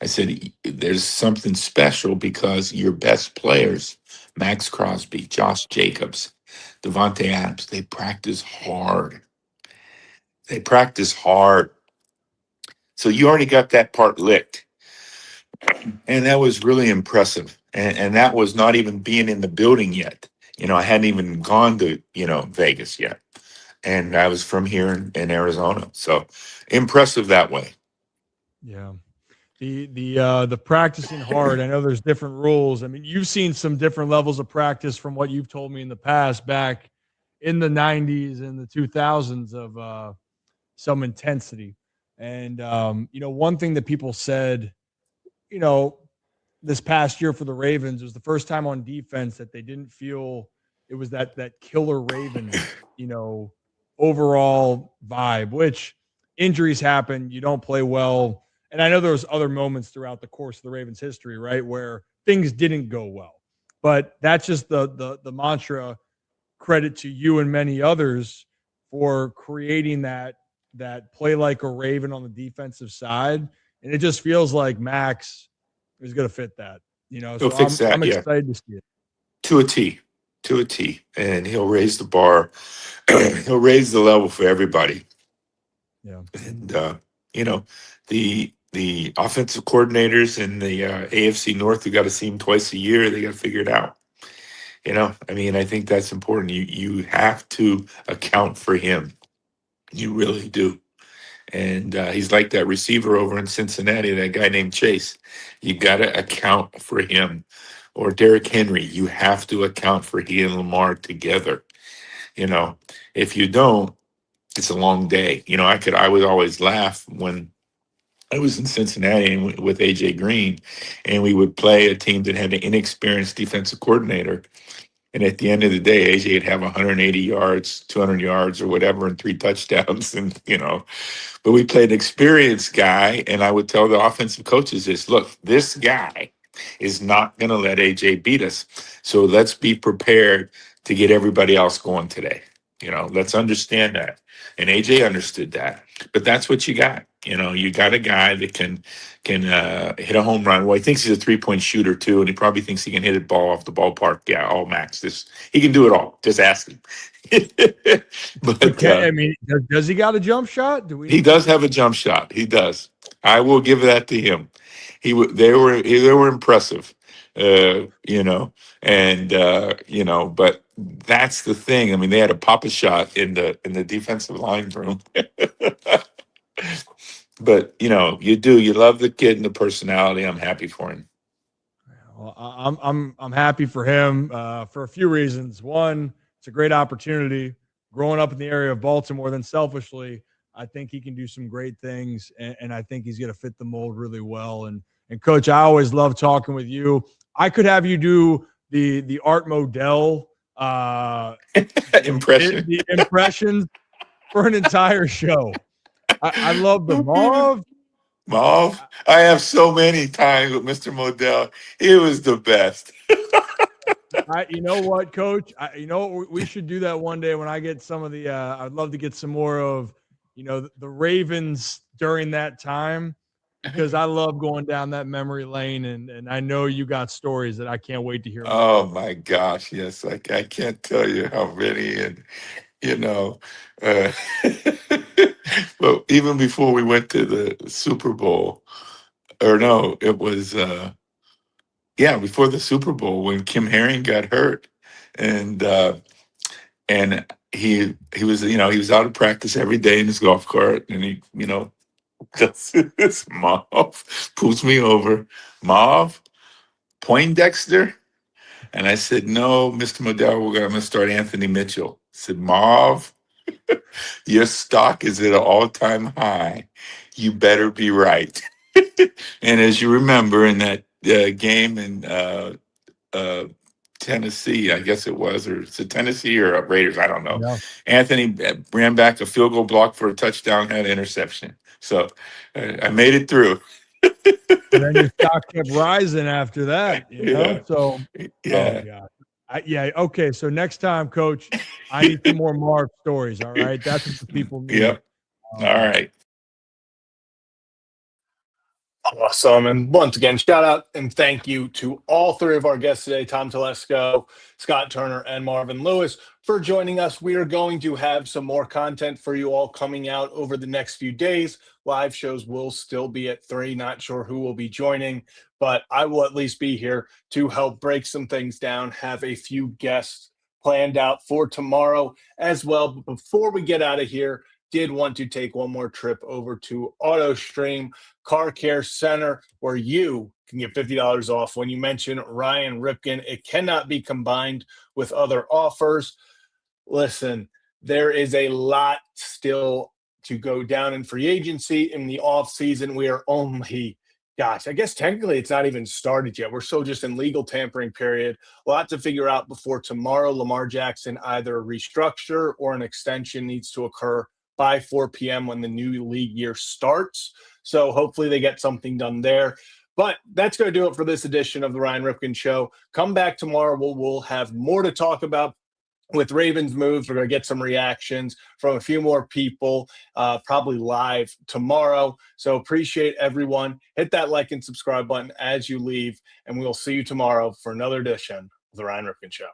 I said, there's something special because your best players, Max Crosby, Josh Jacobs, Devontae Adams, they practice hard. They practice hard. So you already got that part licked. And that was really impressive. And that was not even being in the building yet. I hadn't even gone to, Vegas yet. And I was from here in Arizona. So impressive that way. Yeah. The practicing hard. I know there's different rules. I mean, you've seen some different levels of practice from what you've told me in the past, back in the 90s and the 2000s of some intensity. And one thing that people said, you know, this past year for the Ravens was the first time on defense that they didn't feel it was that killer Ravens, overall vibe, which injuries happen, you don't play well. And I know there was other moments throughout the course of the Ravens history, right, where things didn't go well. But that's just the mantra, credit to you and many others for creating that play like a Raven on the defensive side. And it just feels like Max is going to fit that, He'll so fix I'm that, yeah. excited to see it. To a T. To a T. And he'll raise the bar. He'll raise the level for everybody. Yeah. And the offensive coordinators in the AFC North who got to see him twice a year, they got to figure it out. I think that's important. You have to account for him. You really do. And he's like that receiver over in Cincinnati, that guy named Chase. You got to account for him. Or Derrick Henry, you have to account for he and Lamar together. If you don't, it's a long day. I would always laugh when I was in Cincinnati with AJ Green, and we would play a team that had an inexperienced defensive coordinator. And at the end of the day, AJ would have 180 yards, 200 yards, or whatever, and 3 touchdowns. But we played an experienced guy, and I would tell the offensive coaches this: look, this guy is not going to let AJ beat us. So let's be prepared to get everybody else going today. Let's understand that. And AJ understood that. But that's what you got. You got a guy that can hit a home run. Well, he thinks he's a 3-point shooter too, and he probably thinks he can hit a ball off the ballpark. Yeah, all Max. He can do it all. Just ask him. But does he got a jump shot? He does have a jump shot. He does. I will give that to him. They were impressive, and but that's the thing. I mean, they had a pop a shot in the defensive line room. But you love the kid and the personality. I'm happy for him. Well, I'm happy for him for a few reasons. One, it's a great opportunity. Growing up in the area of Baltimore, then selfishly, I think he can do some great things, and I think he's going to fit the mold really well. And Coach, I always love talking with you. I could have you do the Art Modell Impression. the impressions for an entire show. I love the mauve. Mauve. I have so many times with Mr. Modell. He was the best. You know what, Coach? We should do that one day when I get some of the. I'd love to get some more of, the Ravens during that time, because I love going down that memory lane, and I know you got stories that I can't wait to hear. Oh my gosh, yes, I can't tell you how many, and uh, but even before we went to the Super Bowl, or no, it was before the Super Bowl when Kim Herring got hurt, and he was he was out of practice every day in his golf cart, and he does this. Marv pulls me over, Marv Poindexter. And I said, no, Mr. Modell, I'm going to start Anthony Mitchell. I said, Marv, your stock is at an all-time high. You better be right. And as you remember, in that game in Tennessee, I guess it was, or it's a Tennessee or Raiders, I don't know. Yeah. Anthony ran back a field goal block for a touchdown, had an interception. So I made it through. And then your stock kept rising after that, Yeah. So, Yeah. Oh God, okay. So next time, Coach, I need some more Marv stories. All right, that's what the people need. Yep. All right. Awesome. And once again, shout out and thank you to all three of our guests today, Tom Telesco, Scott Turner, and Marvin Lewis, for joining us. We are going to have some more content for you all coming out over the next few days. Live shows will still be at 3. Not sure who will be joining, but I will at least be here to help break some things down, have a few guests planned out for tomorrow as well. But before we get out of here, did want to take one more trip over to AutoStream Car Care Center, where you can get $50 off when you mention Ryan Ripken. It cannot be combined with other offers. Listen, there is a lot still to go down in free agency in the off season. We are only, I guess technically it's not even started yet. We're still just in legal tampering period. A lot to figure out before tomorrow. Lamar Jackson, either a restructure or an extension needs to occur by 4 p.m. when the new league year starts. So hopefully they get something done there. But that's going to do it for this edition of the Ryan Ripken Show. Come back tomorrow. We'll have more to talk about with Ravens moves. We're going to get some reactions from a few more people, probably live tomorrow. So appreciate everyone. Hit that like and subscribe button as you leave, and we'll see you tomorrow for another edition of the Ryan Ripken Show.